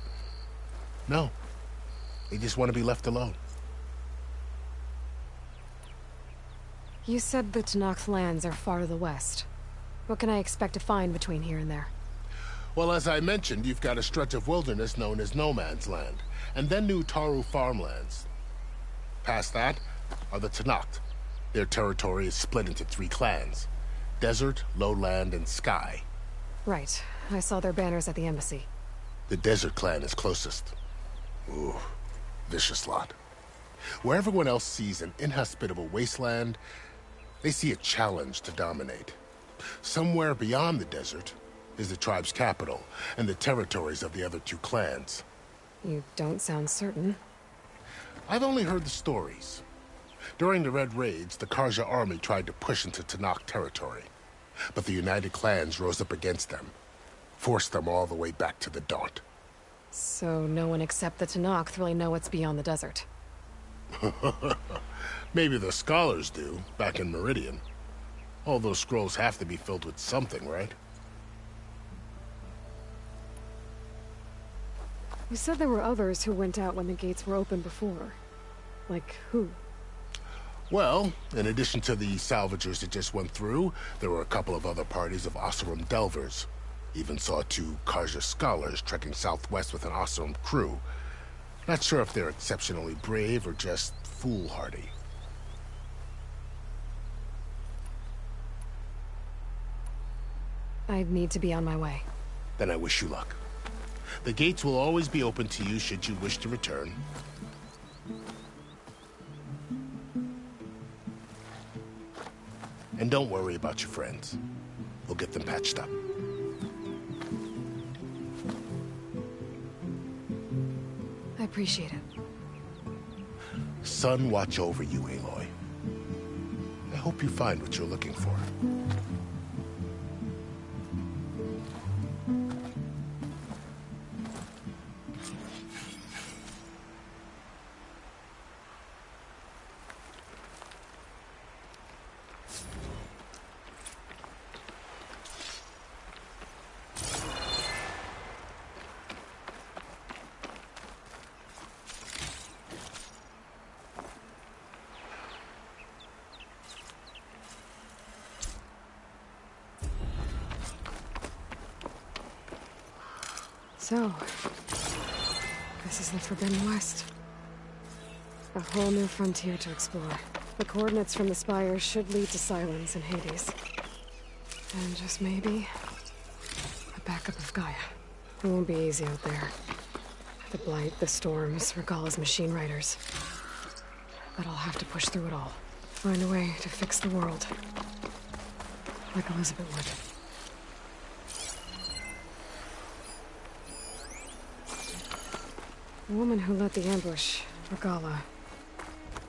no. They just want to be left alone. You said the Tanakh's lands are far to the west. What can I expect to find between here and there? Well, as I mentioned, you've got a stretch of wilderness known as No Man's Land, and then New Taru farmlands. Past that are the Tanakh. Their territory is split into 3 clans: Desert, Lowland, and Sky. Right. I saw their banners at the embassy. The Desert clan is closest. Ooh, vicious lot. Where everyone else sees an inhospitable wasteland, they see a challenge to dominate. Somewhere beyond the desert is the tribe's capital and the territories of the other 2 clans. You don't sound certain. I've only heard the stories. During the Red Raids, the Karja army tried to push into Tanakh territory, but the United Clans rose up against them, forced them all the way back to the Daunt. So no one except the Tanakh really know what's beyond the desert. Maybe the scholars do, back in Meridian. All those scrolls have to be filled with something, right? You said there were others who went out when the gates were open before. Like who? Well, in addition to the salvagers that just went through, there were a couple of other parties of Oseram delvers. Even saw 2 Karja scholars trekking southwest with an Oseram crew. Not sure if they're exceptionally brave or just foolhardy. I need to be on my way. Then I wish you luck. The gates will always be open to you should you wish to return. And don't worry about your friends. We'll get them patched up. I appreciate it. Sun watch over you, Aloy. I hope you find what you're looking for. So, this is the Forbidden West. A whole new frontier to explore. The coordinates from the spires should lead to Silence and Hades. And just maybe, a backup of Gaia. It won't be easy out there. The Blight, the Storms, Regalla's machine riders. But I'll have to push through it all. Find a way to fix the world. Like Elizabeth would. The woman who led the ambush, Regalla,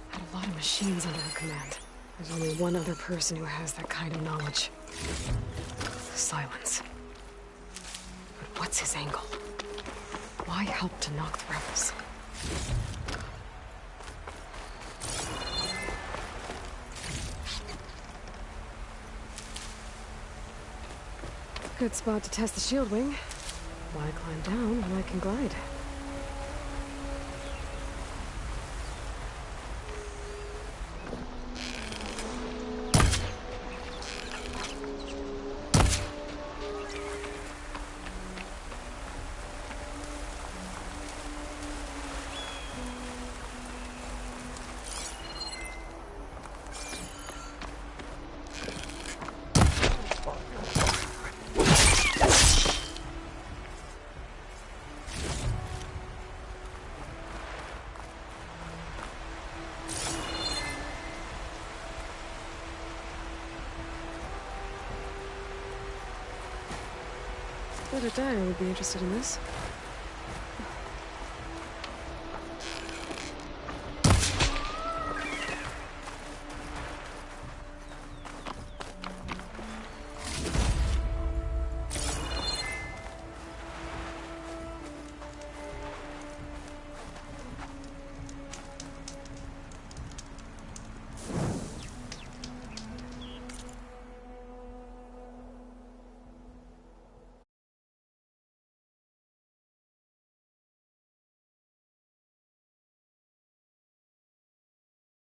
had a lot of machines under her command. There's only one other person who has that kind of knowledge. Silence. But what's his angle? Why help to knock the rebels? Good spot to test the shield wing. Why climb down when I can glide? Better Dyer would be interested in this.